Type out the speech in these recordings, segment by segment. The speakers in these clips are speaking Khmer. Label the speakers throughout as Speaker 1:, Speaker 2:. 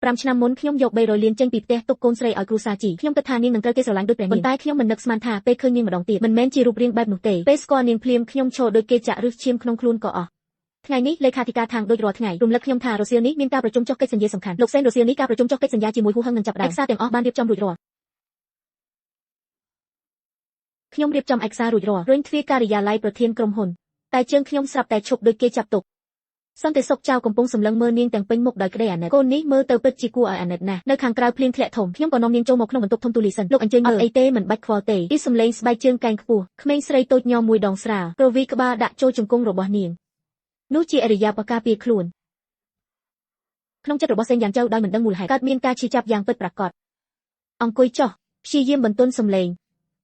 Speaker 1: 5 ឆ្នាំមុនខ្ញុំយក300លានចេញពីផ្ទះទុកកូនស្រីឲ្យគ្រូសាជីខ្ញុំគិតថានាងនឹងត្រូវគេស្រឡាញ់ដូចព្រះនាងប៉ុន្តែខ្ញុំមិននឹកស្មានថាពេលឃើញនាងម្ដងទៀតមិនមែនជារូបរាងបែបនោះទេពេលស្គាល់នាងភ្លាមខ្ញុំឈរដូចគេចាក់ឫសឈាមក្នុងខ្លួនក៏អស់ថ្ងៃនេះលេខាធិការខាងដូចរាល់ថ្ងៃរំលឹកខ្ញុំថារសៀលនេះមានការប្រជុំចុះកិច្ចសន្យាសំខាន់លោកសេនរសៀលនេះការប្រជុំចុះកិច្ចសន្យាជាមួយហ៊ូហឹងនឹងចាប់ផ្ដើមឯកសារទាំងអស់បានរៀបចំរួចរាល់ខ្ញុំរៀបចំឯកសាររួចរាល់រុញទ្វារការិយាល័យប្រធានក្រុមហ៊ុនតែជើងខ្ញុំស្រាប់តែឈប់ដូចគេចាប់ទុកសន្តិសុខចៅកំពុងសម្លឹងមើលនាងទាំងពេញមុខដោយក្តីអាណិតកូននេះមើលទៅពិតជាគួរឲ្យអាណិតណាស់នៅខាងក្រៅភ្លៀងធ្លាក់ធំខ្ញុំក៏នាំនាងចូលមកក្នុងបន្ទប់ធំទូលាយសិនលោកអញ្ជើញមើលអត់អីទេមិនបាច់ខ្វល់ទេពីសំឡេងស្បែកជើងកែងខ្ពស់ក្មេងស្រីតូចញ័រមួយដងស្រាលប្រវីក្បាលដាក់ចូលជង្គង់របស់នាងនោះជាអរិយាបថការពារខ្លួនក្នុងចិត្តរបស់សេនយ៉ានចៅដោយមិនដឹងមូលហេតុកើតមានការឈឺចាប់យ៉ាងពិតប្រាកដអង្គុយចុះព្យាយាមបន្ទន់សំឡេង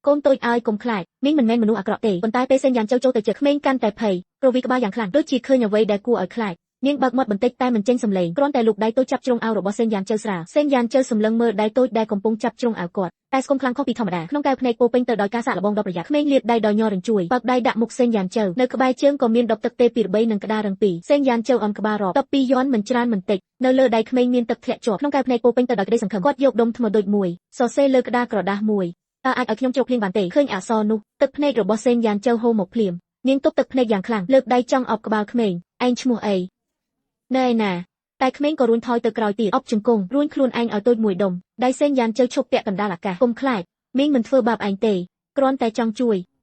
Speaker 1: កូនតូចឲ្យកុំខ្លាចមីងមិនមែនមនុស្សអាក្រក់ទេប៉ុន្តែពេលសេនយ៉ានចៅចូលទៅជិតក្មេងកាន់តែភ័យប្រវីក្បាលយ៉ាងខ្លាំងដូចជាឃើញអ្វីដែលគួរឲ្យខ្លាចនាងបើកមាត់បន្តិចតែមិនចេញសំឡេងគ្រាន់តែលូកដៃតូចចាប់ជ្រុងអាវរបស់សេនយ៉ានចៅស្រាលសេនយ៉ានចៅសម្លឹងមើលដៃតូចដែលកំពុងចាប់ជ្រុងអាវគាត់តែស្គមខ្លាំងខុសពីធម្មតាក្នុងកែវភ្នែកពោពេញទៅដោយការសាកល្បងដ៏ប្រយ័ត្នក្មេងលាតដៃដោយញ័ររញ្ជួយបើកដៃដាក់មុខសេនយ៉ានចៅនៅក្បែរជើងក៏មានដបទឹកទេពីរបីនិងក្តាររឹងពីរសេនយ៉ានចៅអន់ក្បាលរាប់តបពីរយន់មិនច្រើនមិនតិចនៅលើដៃក្មេងមានទឹកធ្លាក់ជាប់ក្នុងកែវភ្នែកពោពេញទៅដោយក្តីសង្ឃឹមគាត់យកដុំថ្មដូចមួយសរសេរលើក្តារក្រដាសមួយតើអាចឲ្យខ្ញុំជ្រកភ្លៀងបានទេឃើញអក្សរនោះទឹកភ្នែករបស់សេនយ៉ានចៅហូរមកភ្លាមនាងទប់ទឹកភ្នែកយ៉ាងខ្លាំងលើកដៃចង់អបក្បាលក្មេងឯងឈ្មោះអីណែណាតែក្មេងក៏រួញថយទៅក្រោយទៀតអបជង្គង់រួញខ្លួនឯងឲ្យតូចមួយដុំដៃសេនយ៉ានចៅឈប់ពាក់កណ្ដាលអាកាសកុំខ្លាចមីងមិនធ្វើបាបឯងទេគ្រាន់តែចង់ជួយ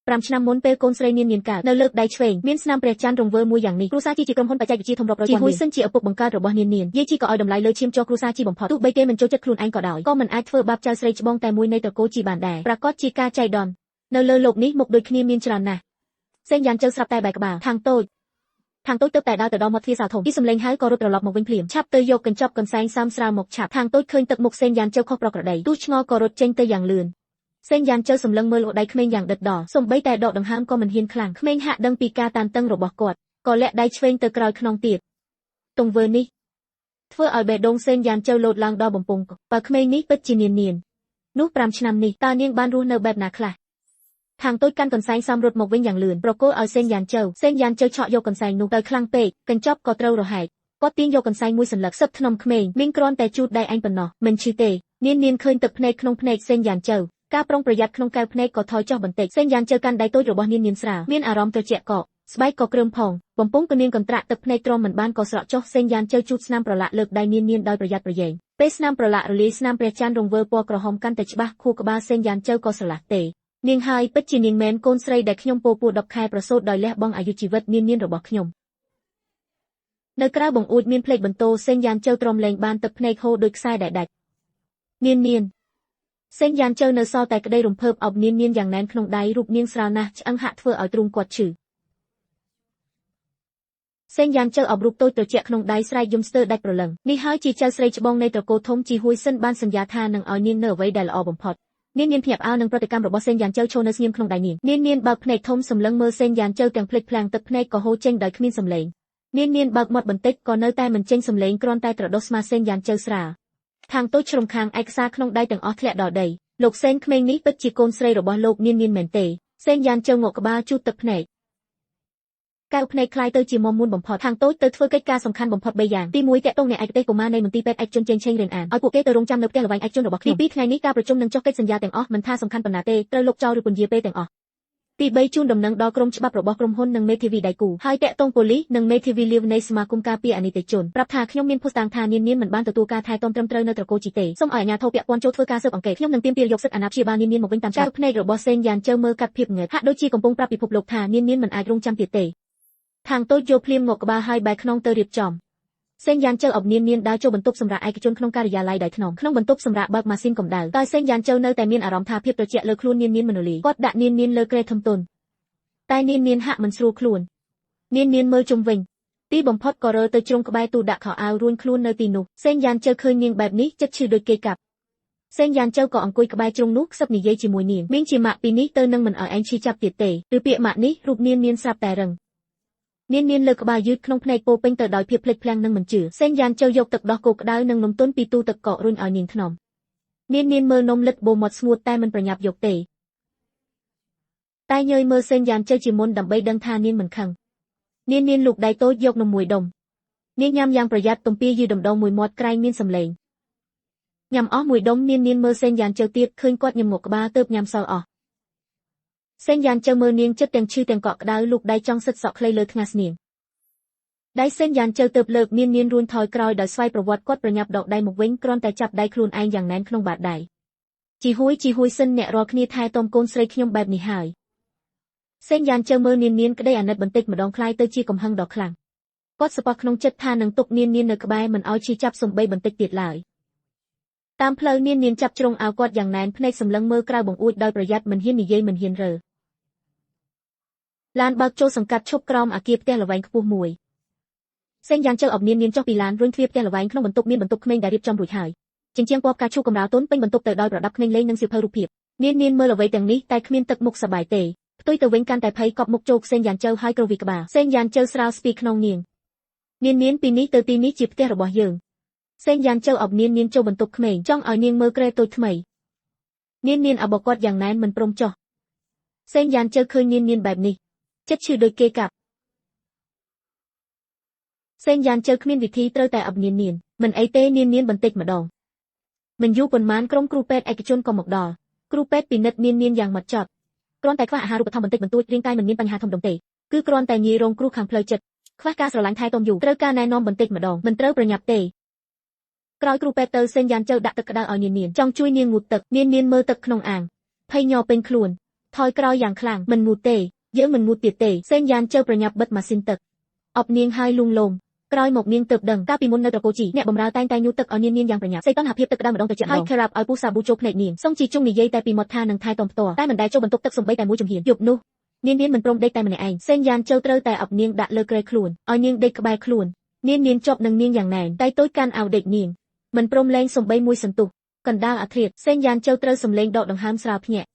Speaker 1: 5 ឆ្នាំមុនពេលកូនស្រីនាងមានកើតនៅលើកដៃឆ្វេងមានស្នាមព្រះច័ន្ទរង្វើមួយយ៉ាងនេះគ្រូសាជីជាក្រុមហ៊ុនបច្ចេកវិទ្យាធំរាប់រយជាហ៊ុយសិនជាឪពុកបង្កើតរបស់នាងយាយជីក៏ឲ្យតម្លៃលើឈាមជ័រគ្រូសាជីបំផុតទោះបីគេមិនចូលចិត្តខ្លួនឯងក៏ដោយក៏មិនអាចធ្វើបាបចៅស្រីច្បងតែមួយនៃត្រកូលជីបានដែរប្រកាសជាការចៃដន្យនៅលើโลกនេះមុខដូចគ្នាមានច្រើនណាស់សេនយ៉ានចៅស្រាប់តែបែកក្បាលខាងតូចទៅតែដើរទៅដល់មាត់ទ្វារសាលធំពីសំឡេងហៅក៏រត់ត្រឡប់មកវិញភ្លាមឆាប់ទៅយកកញ្ចប់កន្សែងសាមស្រាលមកឆាប់ខាងតូចឃើញទឹកមុខសេនយ៉ានចៅខុសប្រក្រតីទូឆ្ងល់ក៏រត់ចេញទៅយ៉ាងលឿនសេនយ៉ានចៅសម្លឹងមើលលក់ដៃក្មេងយ៉ាងដិតដល់សូម្បីតែដកដង្ហើមក៏មិនហ៊ានខ្លាំងក្មេងហាក់ដឹងពីការតានតឹងរបស់គាត់ក៏លាក់ដៃឆ្វេងទៅក្រោយខ្នងទៀតទង្វើនេះធ្វើឲ្យបេះដូងសេនយ៉ានចៅលោតឡើងដល់បំពង់បើក្មេងនេះពិតជានាងនោះ5 ឆ្នាំនេះតើនាងបានរស់នៅបែបណាខ្លះខាងតូចកាន់កន្សែងសំរត់មកវិញយ៉ាងលឿនប្រគល់ឲ្យសេនយ៉ានចៅឆក់យកកន្សែងនោះទៅខ្លាំងពេកកញ្ចប់ក៏ត្រូវរហែកគាត់ទាញយកកន្សែងមួយសន្លឹកសឹបថ្នមក្មេងមីងគ្រាន់តែជូតដៃឯងប៉ុណ្ណោះមិនឈឺទេនាងឃើញទឹកភ្នែកក្នុងភ្នែកសេនយ៉ានចៅការប្រុងប្រយ័ត្នក្នុងកែវភ្នែកក៏ថយចុះបន្តិចសេនយ៉ានចៅកាន់ដៃតូចរបស់នាងស្រាលមានអារម្មណ៍ត្រជាក់កកស្បែកក៏គ្រើមផងបំពង់ក៏នាងកន្ត្រាក់ទឹកភ្នែកទ្រាំមិនបានក៏ស្រក់ចុះសេនយ៉ានចៅជូតស្នាមប្រឡាក់លើកដៃនាងដោយប្រយ័ត្នប្រយែងពេលស្នាមប្រឡាក់រលាយស្នាមព្រះច័ន្ទរង្វើពណ៌ក្រហមកាន់តែច្បាស់ខួរក្បាលសេនយ៉ានចៅក៏ស្រឡះទេនាងហើយពិតជានាងមែនកូនស្រីដែលខ្ញុំពោល10 ខែប្រសូតដោយលះបង់អាយុជីវិតនាងរបស់ខ្ញុំនៅក្រៅបង្អួចមានភ្លេចបន្ទោសេនយ៉ានចៅទ្រាំលែងបានទឹកភ្នែកហូរដូចខ្សែដែលដាច់នាងសេនយ៉ានចៅនៅសល់តែក្តីរំភើបអបនាងយ៉ាងណែនក្នុងដៃរូបនាងស្រាលណាស់ឆ្អឹងហាក់ធ្វើឲ្យទ្រូងគាត់ឈឺសេនយ៉ានចៅអបរូបតូចត្រជាក់ក្នុងដៃស្រែកយំស្ទើរដាច់ប្រលឹងនេះហើយជាចៅស្រីច្បងនៃត្រកូលធំជីហ៊ួយសិនបានសន្យាថានឹងឲ្យនាងនៅអ្វីដែលល្អបំផុតនាងភ្ញាក់ផ្អើលនឹងប្រតិកម្មរបស់សេនយ៉ានចៅឈរនៅស្ងៀមក្នុងដៃនាងបើកភ្នែកធំសម្លឹងមើលសេនយ៉ានចៅទាំងភ្លេចភ្លាំងទឹកភ្នែកក៏ហូរចេញដោយគ្មានសំឡេងនាងបើកមាត់បន្តិចក៏នៅតែមិនចេញសំឡេងគ្រាន់តែត្រដុសស្មាសេនយ៉ានចៅស្រាលខាងតូចជ្រុំខាងឯកសារក្នុងដៃទាំងអស់ធ្លាក់ដល់ដីលោកសេនក្មេងនេះពិតជាកូនស្រីរបស់លោកនាងមែនទេសេនយ៉ានចៅងក់ក្បាលជូតទឹកភ្នែកកែវភ្នែកคล้ายទៅជាមុំមុនបំផុតខាងតូចទៅធ្វើកិច្ចការសំខាន់បំផុត3យ៉ាងទី1តាក់ទងអ្នកឯកទេសកុមារនៃមន្ទីរពេទ្យឯកជនចេញឆេងរៀនអានឲ្យពួកគេទៅរងចាំនៅផ្ទះល្វែងឯកជនរបស់ខ្ញុំទី2ថ្ងៃនេះការប្រជុំនឹងចុះកិច្ចសន្យាទាំងអស់មិនថាសំខាន់ប៉ុណ្ណាទេត្រូវលុបចោលឬពន្យាពេលទាំងអស់ទី3ជូនដំណឹងដល់ក្រុមច្បាប់របស់ក្រុមហ៊ុននិងមេធាវីដៃគូហើយតាក់ទងប៉ូលីសនិងមេធាវីលាវនៃសមាគមការពារអនិច្ចជនប្រាប់ថាខ្ញុំមានភស្តុតាងថានាងមិនបានទទួលការថែទាំត្រឹមត្រូវនៅត្រកូលជីទេសូមឲ្យអាជ្ញាធរពាក់ព័ន្ធចូលធ្វើការស៊ើបអង្កេតខ្ញុំនឹងទាមទារយកសិទ្ធិអាណាព្យាបាលនាងមកវិញតាមច្បាប់ភ្នែករបស់សេនយ៉ានចៅមើលកាត់ភាពងឹតហាក់ដូចជាកំពុងប្រាប់ពិភពលោកថានាងមិនអាចរងចាំទៀតទេខាងតូចយកភ្លាមងក់ក្បាលហើយបែរខ្នងទៅរៀបចំសេនយ៉ានចៅអបនាងដើរចូលបន្ទប់សម្រាប់ឯកជនក្នុងការិយាល័យដោយថ្នមក្នុងបន្ទប់សម្រាប់បើកម៉ាស៊ីនកម្ដៅតែសេនយ៉ានចៅនៅតែមានអារម្មណ៍ថាភាពត្រជាក់លើខ្លួននាងមិនរលាយគាត់ដាក់នាងលើគ្រែធំទន់តែនាងហាក់មិនស្រួលខ្លួននាងមើលជុំវិញទីបំផុតក៏រើទៅជ្រុងក្បែរទូដាក់ខោអាវរួញខ្លួននៅទីនោះសេនយ៉ានចៅឃើញនាងបែបនេះចិត្តឈឺដូចគេកាប់សេនយ៉ានចៅក៏អង្គុយក្បែរជ្រុងនោះខ្សឹបនិយាយជាមួយនាងមីងជាម៉ាក់ពីនេះទៅនឹងមិនឲ្យឯងឈឺចាប់ទៀតទេឬពាក្យម៉ាក់នេះរូបនាងស្រាប់តែរឹងនាងលើក្បាលយឺតក្នុងភ្នែកពោពេញទៅដោយភាពភ្លេចភ្លាំងនិងមិនជឿសេនយ៉ានចៅយកទឹកដោះគោក្តៅនិងនំទន់ពីទូទឹកកករុញឲ្យនាងថ្នមនាងមើលនំលិតបូមាត់ស្ងួតតែមិនប្រញាប់យកទេតែញយមើលសេនយ៉ានចៅជាមុនដើម្បីដឹងថានាងមិនខឹង នាងលោកដៃតូចយកនំមួយដុំនាងញ៉ាំយ៉ាងប្រយ័ត្នទំពាយឺដំដងមួយមាត់ក្រែងមានសម្លេងញ៉ាំអស់មួយដុំនាងមើលសេងយ៉ានជើទៀតឃើញគាត់ញឹមងក់ក្បាលទើបញ៉ាំសល់អស់សេងយ៉ានជើមើលនាងចិត្តទាំងឈឺទាំងកក់ក្ដៅលោកដៃចង់សិតសក់ខ្លីលើថ្ងាសនាងដៃសេងយ៉ានជើទើបលើកនាងរួញថយក្រោយដោយស្វ័យប្រវត្តិគាត់ប្រញាប់ដកដៃមកវិញគ្រាន់តែចាប់ដៃខ្លួនឯងយ៉ាងណែនក្នុងបាតដៃជីហួយសិនអ្នករាល់គ្នាថែទាំកូនស្រីខ្ញុំបែបនេះហើយសេងយ៉ានជើមើលនាងក្តីអាណិតបន្តិចម្ដងคล้ายទៅជាកំហឹងដ៏ខ្លាំងគាត់សប្បុរសក្នុងចិត្តថានឹងទុកនាងនៅក្បែរមិនឲ្យឈឺចាប់សំបីបន្តិចទៀតឡើយតាមផ្លូវនាងចាប់ជ្រុងអាវគាត់យ៉ាងណែនភ្នែកសម្លឹងមើលក្រៅបង្អួចដោយប្រយ័ត្នមិនហ៊ាននិយាយមិនហ៊ានរើឡានបើកចូលសង្កាត់ឈប់ក្រោមអគារផ្ទះល្វែងខ្ពស់មួយសេងយ៉ានជើអបនាងចុះពីឡានរុញទ្វារផ្ទះល្វែងក្នុងបន្ទប់មានបន្ទប់ក្មេងដែលរៀបចំរួចហើយជញ្ជាំងពណ៌ផ្កាឈូកកម្រាលទន់ពេញបន្ទប់ទៅដោយប្រដាប់ក្មេងលេងនិងសៀវភៅរូបភាពនាងមើលអ្វីទាំងនេះតែគ្មានទឹកមុខសប្បាយទេផ្ទុយទៅវិញកាន់តែភ័យកប់មុខជោគសេងយ៉ានជើហើយក្រវីក្បាលសេងយ៉ានជើស្រាលស្ពីក្នុងនាងពីនេះទៅទីនេះជាផ្ទះរបស់យើងសេងយ៉ានជើអបនាងចូលបន្ទប់ក្មេងចង់ឲ្យនាងមើលក្រែតូចថ្មីនាងអបគាត់យ៉ាងណែនមិនព្រមចុះសេងយ៉ានជើឃើញនាងបែបនេះចិត្តឈឺដូចគេកាប់សេងយ៉ានជើគ្មានវិធីត្រូវតែអបនាងមិនអីទេនាងបន្តិចម្ដងមិនយូរប៉ុន្មានក្រុមគ្រូពេទ្យឯកជនក៏មកដល់គ្រូពេទ្យពិនិត្យនាងយ៉ាងម៉ត់ចត់គ្រាន់តែខ្វះអាហារូបត្ថម្ភបន្តិចបន្តួចរាងកាយមិនមានបញ្ហាធំដុំទេគឺគ្រាន់តែងាយរងគ្រោះខាងផ្លូវចិត្តខ្វះការស្រឡាញ់ថែទាំយូរត្រូវការណែនាំបន្តិចម្ដងមិនត្រូវប្រញាប់ទេក្រោយគ្រូពេទ្យទៅសេងយ៉ានជើដាក់ទឹកក្តៅឲ្យនាងចង់ជួយនាងងូតទឹកនាងមើលទឹកក្នុងអាងភ័យញ័រពេញខ្លួនថយក្រោយយ៉ាងខ្លាំងមិនងូតទេយើងមិនងូតទៀតទេសេងយ៉ានជើប្រញាប់បិទម៉ាស៊ីនទឹកអបនាងហើយលួងលោមក្រោយមកនាងទើបដឹងកាលពីមុននៅត្រកូលជីអ្នកបម្រើតែងតែញូតទឹកឲ្យនាងយ៉ាងប្រញាប់សេតនហភាពទឹកក្តៅម្ដងទៅជាហើយខេរាប់ឲ្យពូសាប៊ូចូលភ្នែកនាងសុងជីជុងនិយាយតែពីមាត់ថានឹងថែទាំផ្ទាល់តែមិនដែលចូលបន្ទប់ទឹកសំបីតែមួយជំហានយប់នោះនាងមិនព្រមដេកតែម្នាក់ឯងសេងយ៉ានជើត្រូវតែអបនាងដាក់លើគ្រែខ្លួនឲ្យនាងដេកក្បែរខ្លួននាងជាប់នឹងនាងយ៉ាងណែនដៃតូចកាន់អាវដេកនាងមិនព្រមលែងសំបីមួយសន្ទុះកណ្ដាលអាធ្រាត្រសេងយ៉ានជើត្រូវសំលេងដកដង្ហើមស្រាលភ្ញាក់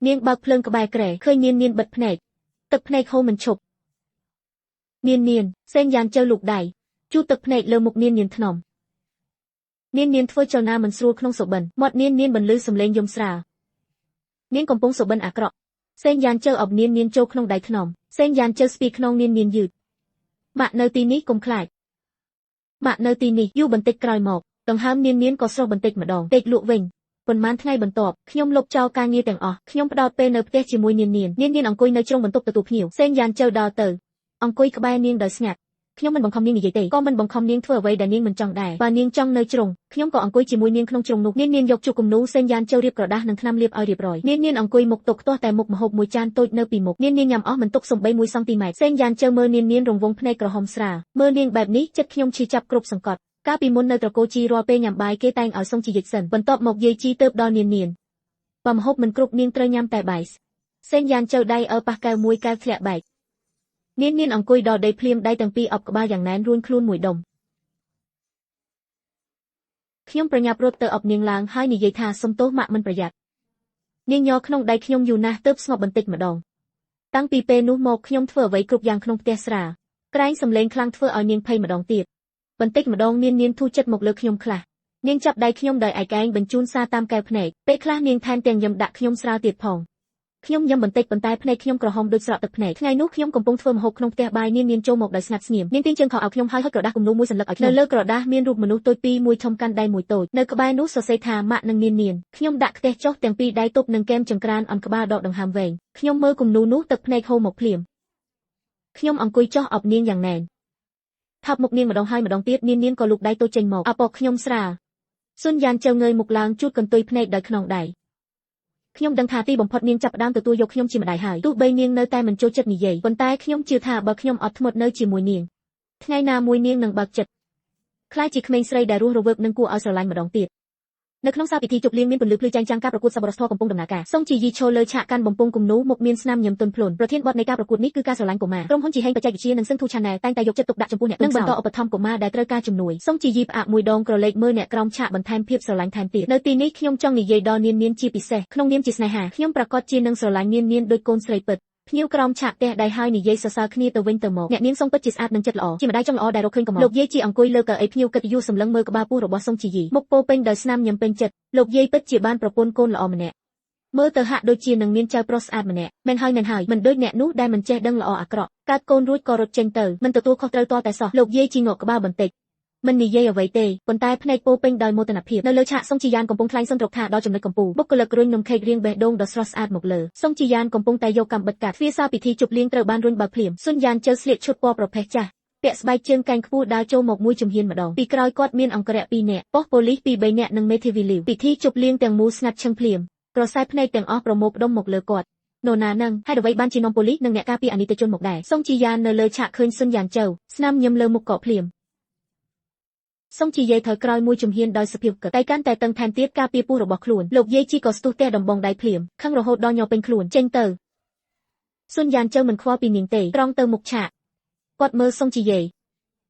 Speaker 1: នាងបើកភ្លើងក្បែរគ្រែឃើញនាងបិទភ្នែកទឹកភ្នែកហូរមិនឈប់នាងសេងយ៉ានជើលូកដៃជូតទឹកភ្នែកលើមុខនាងថ្នមនាងធ្វើចលនាមិនស្រួលក្នុងសុបិនមាត់នាងបន្លឺសំឡេងយំស្រាលនាងកំពុងសុបិនអាក្រក់សេងយ៉ានជើអបនាងចូលក្នុងដៃថ្នមសេងយ៉ានជើស្ពីក្នុងនាងយឺតម៉ាក់នៅទីនេះកុំខ្លាចម៉ាក់នៅទីនេះយូរបន្តិចក្រោយមកដង្ហើមនាងក៏ស្រស់បន្តិចម្ដងពេកលក់វិញប៉ុន្មានថ្ងៃបន្ទាប់ខ្ញុំលុបចោលការងារទាំងអស់ខ្ញុំផ្ដោតពេលនៅផ្ទះជាមួយនាងអង្គុយនៅជ្រុងបន្ទប់ទទួលភ្ញៀវសេងយ៉ានជើដល់ទៅអង្គុយក្បែរនាងដោយស្ងាត់ខ្ញុំមិនបង្ខំនាងនិយាយទេក៏មិនបង្ខំនាងធ្វើអ្វីដែលនាងមិនចង់ដែរបើនាងចង់នៅជ្រុងខ្ញុំក៏អង្គុយជាមួយនាងក្នុងជ្រុងនោះនាងយកជុកគំនូសេងយ៉ានជើរៀបក្រដាសនិងថ្នាំលាបឲ្យរៀបរយនាងអង្គុយមុខតុខ្ទាស់តែមុខម្ហូបមួយចានតូចនៅពីមុខនាងញ៉ាំអស់មិនទុកសំបី1សង់ទីម៉ែត្រសេងយ៉ានជើមើលនាងរង្វង់ភ្នែកក្រហមស្រាលមើលនាងបែបនេះចិត្តខ្ញុំឈឺចាប់គ្រប់សង្កត់កាលពីមុននៅត្រកូលជីរាល់ពេលញ៉ាំបាយគេតែងឲ្យសុងជីយិចសិនបន្ទាប់មកយាយជីទៅដល់នាងបើម្ហូបមិនគ្រប់នាងត្រូវញ៉ាំតែបាយសេងយ៉ានជើដៃប៉ះកែវមួយកែវធ្លាក់បែកនាងអង្គុយដល់ដីភ្លាមដៃទាំងពីរអបក្បាលយ៉ាងណែនរួញខ្លួនមួយដុំខ្ញុំប្រញាប់រត់ទៅអបនាងឡើងហើយនិយាយថាសុំទោសម៉ាក់មិនប្រយ័ត្ននាងញ័រក្នុងដៃខ្ញុំយូរណាស់ទើបស្ងប់បន្តិចម្ដងតាំងពីពេលនោះមកខ្ញុំធ្វើអ្វីគ្រប់យ៉ាងក្នុងផ្ទះស្រាក្រែងសំឡេងខ្លាំងធ្វើឲ្យនាងភ័យម្ដងទៀតបន្តិចម្ដងនាងធូរចិត្តមកលើខ្ញុំខ្លះនាងចាប់ដៃខ្ញុំដោយឯកឯងបញ្ជូនសារតាមកែវភ្នែកពេលខ្លះនាងថែមទាំងយំដាក់ខ្ញុំស្រាលទៀតផងខ្ញុំយំបន្តិចប៉ុន្តែភ្នែកខ្ញុំក្រហមដូចស្រក់ទឹកភ្នែកថ្ងៃនោះខ្ញុំកំពុងធ្វើម្ហូបក្នុងផ្ទះបាយនាងចូលមកដោយស្ងាត់ស្ងៀមនាងទាញជើងខោឲ្យខ្ញុំហើយហុចក្រដាសគំនូមួយសន្លឹកឲ្យខ្ញុំនៅលើក្រដាសមានរូបមនុស្សតូចពីរមួយធំកាន់ដៃមួយតូចនៅក្បែរនោះសរសេរថាម៉ាក់និងនាងខ្ញុំដាក់ខ្ទះចុះទាំងពីរដៃទប់នឹងកែមចង្ក្រានអនក្បាលដកដង្ហើមវែងខ្ញុំមើលគំនូនោះទឹកភ្នែកហូរមកភ្លាមខ្ញុំអង្គុយចុះអបនាងយ៉ាងណែនថប់មុខនាងម្ដងហើយម្ដងទៀតនាងក៏លូកដៃតូចចេញមកអបខ្ញុំស្រាលស៊ុនយ៉ានជើងើយមុខឡើងជូតកន្ទុយភ្នែកដោយខ្នងដៃខ្ញុំដឹងថាទីបំផុតនាងចាប់ផ្ដើមទទួលយកខ្ញុំជាម្ដាយហើយទោះបីនាងនៅតែមិនចូលចិត្តនិយាយប៉ុន្តែខ្ញុំជឿថាបើខ្ញុំអត់ធ្មត់នៅជាមួយនាងថ្ងៃណាមួយនាងនឹងបើកចិត្តខ្លាចជាក្មេងស្រីដែលរស់រវើកនិងគួរឲ្យស្រឡាញ់ម្ដងទៀតនៅក្នុងសាលពិធីជប់លៀងមានពន្លឺភ្លឺចែងចាំងការប្រកួតសប្បុរសធម៌កំពុងដំណើរការសុងជីយីឈរលើឆាកកាន់បំពង់គំនូមុខមានស្នាមញឹមទន់ភ្លន់ប្រធានបទនៃការប្រកួតនេះគឺការស្រឡាញ់កុមារក្រុមហ៊ុនជីហេងបច្ចេកវិទ្យានិងសឹងធូ Channel តែងតែយកចិត្តទុកដាក់ចំពោះអ្នកនិងបន្តឧបត្ថម្ភកុមារដែលត្រូវការជំនួយសុងជីយីផ្អាកមួយដងក្រឡេកមើលអ្នកក្រោមឆាកបន្ថែមភាពស្រឡាញ់ថែមទៀតនៅទីនេះខ្ញុំចង់និយាយដល់នាងជាពិសេសក្នុងនាមជាស្នេហាខ្ញុំប្រកាសជានឹងស្រឡាញ់នាងដូចកូនស្រីពិតភ្ញៀវក្រោមឆាកផ្ទះដៃហើយនិយាយសរសើរគ្នាទៅវិញទៅមកអ្នកនាងសុងពិតជាស្អាតនិងចិត្តល្អជាម្ដាយចង់ល្អដែលរកឃើញកំហុសលោកយាយជីអង្គុយលើកៅអីភ្ញៀវកិត្តិយសសម្លឹងមើលក្បាលពោះរបស់សុងជីយីមុខពោពេញដោយស្នាមញឹមពេញចិត្តលោកយាយពិតជាបានប្រពន្ធកូនល្អម្នាក់ មើលទៅហាក់ដូចជានឹងមានចៅប្រុសស្អាតម្នាក់មែនហើយមិនដូចអ្នកនោះដែលមិនចេះដឹងល្អអាក្រក់កើតកូនរួចក៏រត់ចេញទៅមិនទទួលខុសត្រូវតតែសោះលោកយាយជីងក់ក្បាលបន្តិចមិននិយាយអ្វីទេប៉ុន្តែភ្នែកពោពេញដោយមោទនភាពនៅលើឆាកសុងជីយ៉ានកំពុងថ្លែងសុំរកថាដល់ចំណុចកំពូលបុគ្គលិករុញនំខេករៀងបេះដូងដ៏ស្រស់ស្អាតមកលើសុងជីយ៉ានកំពុងតែយកកាំបិតកាត់ទ្វារសារពិធីជប់លៀងត្រូវបានរុញបើកភ្លាមសុនយ៉ានជើស្លៀកឈុតពណ៌ប្រផេះចាស់ពាក់ស្បែកជើងកែងខ្ពស់ដើរចូលមកមួយជំហានម្ដងពីក្រោយគាត់មានអង្គរៈ2នាក់ប៉ុស្តិ៍ប៉ូលីស2-3នាក់និងមេធាវីលីវពិធីជប់លៀងទាំងមូលស្ងាត់ឈឹងភ្លាមក្រសែភ្នែកទាំងអស់ប្រមូលផ្ដុំមកលើគាត់នរណានឹងហេតុអ្វីបានជានាំប៉ូលីសនិងអ្នកការពារអនិច្ចជនមកដែរសុងជីយ៉ាននៅលើឆាកឃើញសុនយ៉ានជើស្នាមញឹមលើមុខកកភ្លាមសុងជីយាយថយក្រោយមួយជំហានដោយសភាពកតែកាន់តែតឹងថែមទៀតការពារពោះរបស់ខ្លួនលោកយាយជីក៏ស្ទុះទះដំបងដៃភ្លាមខឹងរហូតដល់ញ័រពេញខ្លួនចេញទៅសុនយ៉ានជើមិនខ្វល់ពីនាងទេត្រង់ទៅមុខឆាកគាត់មើលសុងជីយាយ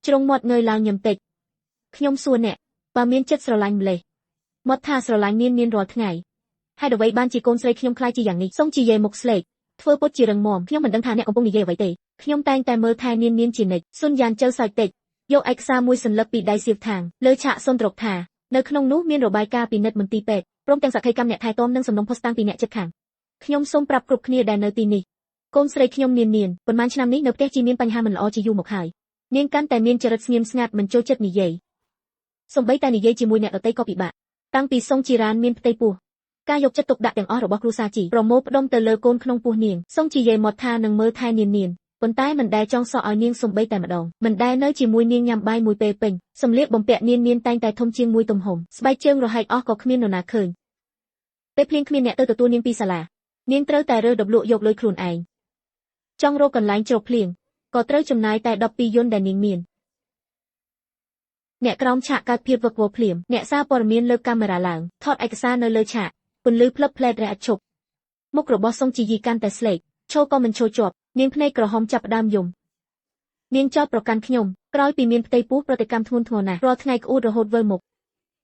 Speaker 1: ជ្រុងមាត់ងើយឡើងញឹមតិចខ្ញុំសួរអ្នកបើមានចិត្តស្រឡាញ់ម្លេះមាត់ថាស្រឡាញ់មានរាល់ថ្ងៃហេតុអ្វីបានជាកូនស្រីខ្ញុំខ្លាចជាយ៉ាងនេះសុងជីយាយមុខស្លេកធ្វើពុតជារឹងមាំខ្ញុំមិនដឹងថាអ្នកកំពុងនិយាយអ្វីទេខ្ញុំតែងតែមើលថែនាងជានិច្ចសុនយ៉ានជើសើចតិចយកឯកសារមួយសន្លឹកពីដៃសៀវថាងលើឆាកសុនត្រកថានៅក្នុងនោះមានរបាយការណ៍ពិនិត្យមន្ទីរពេទ្យព្រមទាំងសក្ខីកម្មអ្នកថែទាំនិងសំណុំភស្តុតាងពីអ្នកជិតខាងខ្ញុំសូមប្រាប់គ្រប់គ្នាដែលនៅទីនេះកូនស្រីខ្ញុំនាងប៉ុន្មានឆ្នាំនេះនៅផ្ទះជីមានបញ្ហាមិនល្អជាយូរមកហើយនាងកាន់តែមានចរិតស្ងៀមស្ងាត់មិនចូលចិត្តនិយាយសូម្បីតែនិយាយជាមួយអ្នកដទៃក៏ពិបាកតាំងពីសុងជីរ៉ានមានផ្ទៃពោះការយកចិត្តទុកដាក់ទាំងអស់របស់គ្រួសារជីប្រមូលផ្ដុំទៅលើកូនក្នុងពោះនាងសុងជីយាយមកថានឹងមើលថែនាងប៉ុន្តែមិនដែលចង់សក់ឲ្យនាងសំបីតែម្ដងមិនដែលនៅជាមួយនាងញ៉ាំបាយមួយពេលពេញសម្លៀកបំពាក់នាងតែងតែធំជាងមួយទំហំស្បែកជើងរហែកអស់ក៏គ្មាននរណាឃើញពេលភ្លៀងគ្មានអ្នកទៅទទួលនាងពីសាលានាងត្រូវតែរើដប់លក់យកលុយខ្លួនឯងចង់រកកន្លែងជ្រកភ្លៀងក៏ត្រូវចំណាយតែ12យន្តដែលនាងមានអ្នកក្រោមឆាកកើតភាពវឹកវរភ្លាមអ្នកសារព័ត៌មានលើកកាមេរ៉ាឡើងថតឯកសារនៅលើឆាកពន្លឺភ្លឹបភ្លែតរះឥតឈប់មុខរបស់សុងជីយីកាន់តែស្លេកឈរក៏មិនឈរជាប់នាងភ្នែកក្រហមចាប់ផ្ដើមយំនាងចោទប្រកាន់ខ្ញុំក្រោយពីមានផ្ទៃពោះប្រតិកម្មធ្ងន់ធ្ងរណាស់រាល់ថ្ងៃក្អួតរហូតវិលមុខ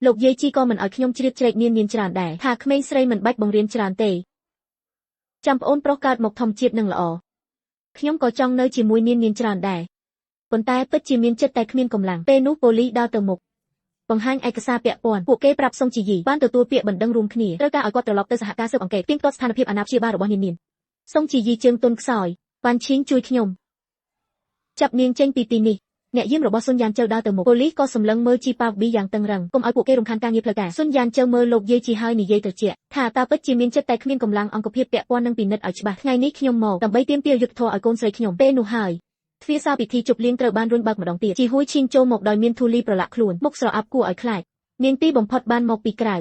Speaker 1: លោកយាយជីក៏មិនឲ្យខ្ញុំជ្រៀតជ្រែកនាងច្រើនដែរថាក្មេងស្រីមិនបាច់បង្រៀនច្រើនទេចាំប្អូនប្រុសកើតមកធម្មជាតិនឹងល្អខ្ញុំក៏ចង់នៅជាមួយនាងច្រើនដែរប៉ុន្តែពិតជាមានចិត្តតែគ្មានកម្លាំងពេលនោះប៉ូលីសដើរទៅមុខបង្ហាញឯកសារពាក់ព័ន្ធពួកគេប្រាប់សុងជីយីបានទទួលពាក្យបណ្ដឹងរួមគ្នាត្រូវការឲ្យគាត់ត្រឡប់ទៅសហការស៊ើបអង្កេតទៀងទាត់ស្ថានភាពអាណាព្យាបាលរបស់នាងសុងជីយីជើងទន់ខ្សោយវ៉ាន់ឈីងជួយខ្ញុំចាប់នាងចេញពីទីនេះអ្នកយាមរបស់សុនយ៉ានជើដើរទៅមុខប៉ូលីសក៏សម្លឹងមើលជីប៉ាប៊ីយ៉ាងតឹងរ៉ឹងកុំឲ្យពួកគេរំខានការងារផ្លូវការសុនយ៉ានជើមើលលោកយាយជីហើយនិយាយត្រជាក់ថាតើពិតជាមានចិត្តតែគ្មានកម្លាំងអង្គភាពពាក់ព័ន្ធនឹងពិនិត្យឲ្យច្បាស់ថ្ងៃនេះខ្ញុំមកដើម្បីទាមទារយុត្តិធម៌ឲ្យកូនស្រីខ្ញុំពេលនោះហើយទ្វារសារពិធីជប់លៀងត្រូវបានរុញបើកម្ដងទៀតជីហួយឈីងចូលមកដោយមានធូលីប្រឡាក់ខ្លួនមុខស្រអាប់គួរឲ្យខ្លាចនាងទីបំផុតបានមកពីក្រៅ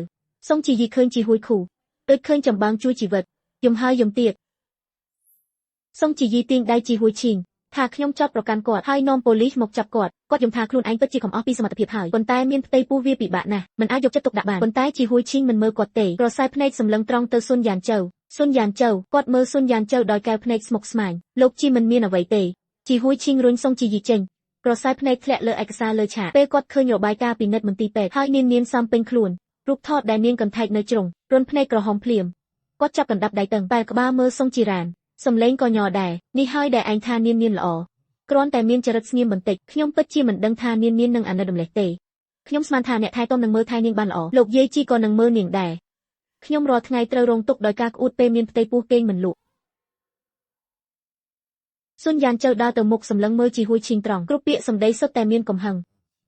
Speaker 1: សុងជីយីឃើញជីហួយខូដូចឃើញចម្បាំងជួយជីវិតយំហើយយំទៀតសុងជីយីទាញដៃជីហួយឈីងថាខ្ញុំចោទប្រកាន់គាត់ហើយនាំប៉ូលីសមកចាប់គាត់យំថាខ្លួនឯងពិតជាកំអស់ពីសមត្ថភាពហើយប៉ុន្តែមានផ្ទៃពោះវាពិបាកណាស់មិនអាចយកចិត្តទុកដាក់បានប៉ុន្តែជីហួយឈីងមិនមើលគាត់ទេក្រសែភ្នែកសម្លឹងត្រង់ទៅសុនយ៉ានជើគាត់មើលសុនយ៉ានជើដោយកែវភ្នែកស្មុគស្មាញលោកជីមិនមានអ្វីទេជីហួយឈីងរុញសុងជីយីចេញក្រសែភ្នែកធ្លាក់លើឯកសារលើឆាកពេលគាត់ឃើញរបាយការណ៍ពិនិត្យមន្ទីរពេទ្យហើយនាងសំពេញខ្លួនរូបថតដែលនាងកន្ធែកនៅជ្រុងរន្ធភ្នែកក្រហមភ្លាមគាត់ចាប់កណ្ដាប់ដៃតឹងតែក្បាលមើលសុងជីរ៉ានសំឡេងក៏ញ័រដែរនេះហើយដែលឯងថានាងល្អគ្រាន់តែមានចរិតស្ងៀមបន្តិចខ្ញុំពិតជាមិនដឹងថានាងនឹងអាណិតរំលេះទេខ្ញុំស្មានថាអ្នកថែទាំនឹងមើលថែនាងបានល្អលោកយាយជីក៏នឹងមើលនាងដែរខ្ញុំរាល់ថ្ងៃត្រូវរងទុក្ខដោយការក្អួតពេលមានផ្ទៃពោះគេងមិនលក់សុនយ៉ានជើដើរទៅមុខសម្លឹងមើលជីហួយឈីងត្រង់គ្រប់ពាក្យសម្ដីសុទ្ធតែមានកំហឹង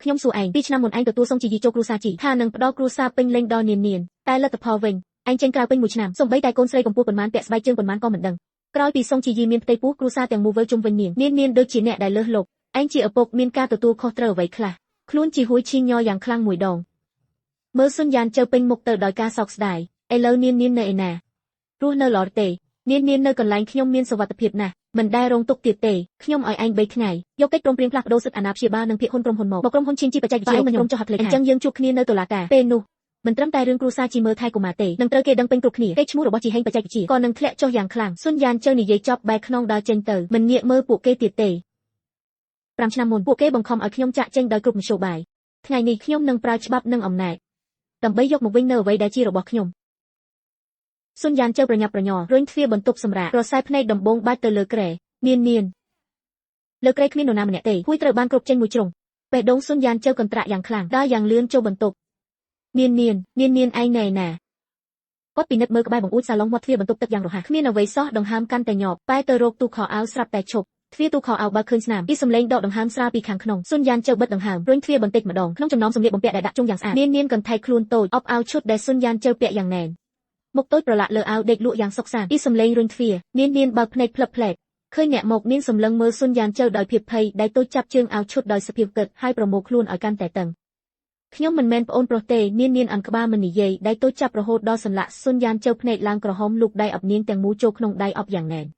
Speaker 1: ខ្ញុំសួរឯង2ឆ្នាំមុនឯងទទួលសុងជីយីចូលគ្រួសារជីថានឹងផ្ដល់គ្រួសារពេញលេញដល់នាងតែលទ្ធផលវិញឯងចេញក្រៅពេញ1ឆ្នាំសូម្បីតែកូនស្រីកម្ពស់ប៉ុន្មានពាក់ស្បែកជើងប៉ុន្មានក៏មិនដឹងក្រោយពីសុងជីយីមានផ្ទៃពោះគ្រួសារទាំងមូលវិលជុំវិញនាងដូចជាអ្នកដែលលើសលប់ឯងជាឪពុកមានការទទួលខុសត្រូវអ្វីខ្លះខ្លួនជីហួយឈីងញ័រយ៉ាងខ្លាំងមួយដងមើលសុនយ៉ានជើពេញមុខទៅដោយការសោកស្ដាយឥឡូវនាងនៅឯណារស់នៅល្អទេនាងនៅកន្លែងខ្ញុំមានសុវត្ថិភាពណាស់មិនដែលរងទុក្ខទៀតទេខ្ញុំឲ្យឯង3ថ្ងៃយកកិច្ចព្រមព្រៀងផ្លាស់ប្ដូរសិទ្ធិអាណាព្យាបាលនិងភាគហ៊ុនក្រុមហ៊ុនមកក្រុមហ៊ុនឈីងជីបច្ចេកវិទ្យាខ្ញុំចុះហត្ថលេខាអញ្ចឹងយើងជួបគ្នានៅតុលាការពេលនោះមិនត្រឹមតែរឿងគ្រួសារជីមើលថែកុមារទេនឹងត្រូវគេដឹងពេញគ្រប់គ្នាកេរ្តិ៍ឈ្មោះរបស់ជីហេងបច្ចេកវិទ្យាក៏នឹងធ្លាក់ចុះយ៉ាងខ្លាំងសុនយ៉ានជើនិយាយចប់បែរខ្នងដើរចេញទៅមិនងាកមើលពួកគេទៀតទេ5ឆ្នាំមុនពួកគេបង្ខំឲ្យខ្ញុំចាក់ចេញដោយគ្រប់មធ្យោបាយថ្ងៃនេះខ្ញុំនឹងប្រើច្បាប់និងអំណាចដើម្បីយកមកវិញនៅអ្វីដែលជារបស់ខ្ញុំសុនយ៉ានជើប្រញាប់ប្រញ័ររុញទ្វារបន្ទប់សម្រាប់ក្រសែភ្នែកដំបងបាច់ទៅលើគ្រែនាងលើគ្រែគ្មាននរណាម្នាក់ទេហួយត្រូវបានគ្រប់ចេញមួយជ្រុងបេះដូងសុនយ៉ានជើកន្ត្រាក់យ៉ាងខ្លាំងដើរយ៉ាងលឿនចូលបន្ទប់នាងឯងនៅណា គាត់ពិនិត្យមើលក្បែរបង្អួចសាឡុងមាត់ទ្វារបន្ទប់ទឹកយ៉ាងរហ័សគ្មានអ្វីសោះដង្ហើមកាន់តែញាប់បែរទៅរកទូខោអាវស្រាប់តែឈប់ទ្វារទូខោអាវបើកឃើញស្នាមពីសំឡេងដកដង្ហើមស្រាលពីខាងក្នុងស៊ុនយ៉ានជើបិទដង្ហើមរុញទ្វារបន្តិចម្ដងក្នុងចំណោមសម្លៀកបំពាក់ដែលដាក់ជុំយ៉ាងស្អាតនាងកន្ធៃខ្លួនតូចអបអាវឈុតដែលស៊ុនយ៉ានជើពាក់យ៉ាងណែនមុខតូចប្រឡាក់លើអាវដេកលក់យ៉ាងសុខសាន្តពីសំឡេងរុញទ្វារនាងបើកភ្នែកភ្លឹបភ្លែតឃើញអ្នកមកនាងសម្លឹងមើលស៊ុនយ៉ានជើដោយភាពភ័យដៃតូចចាប់ជើងអាវឈុតដោយសភាពគិតហើយប្រមូលខ្លួនឲ្យកាន់តែតឹងខ្ញុំមិនមែនប្អូនប្រុសទេនាងអានក្បាលមិននិយាយដៃតូចចាប់រហូតដល់សន្លាក់ស៊ុនយ៉ានជើភ្នែកឡើងក្រហមលូកដៃអបនាងទាំងមូលចូលក្នុងដៃអបយ៉ាងណែន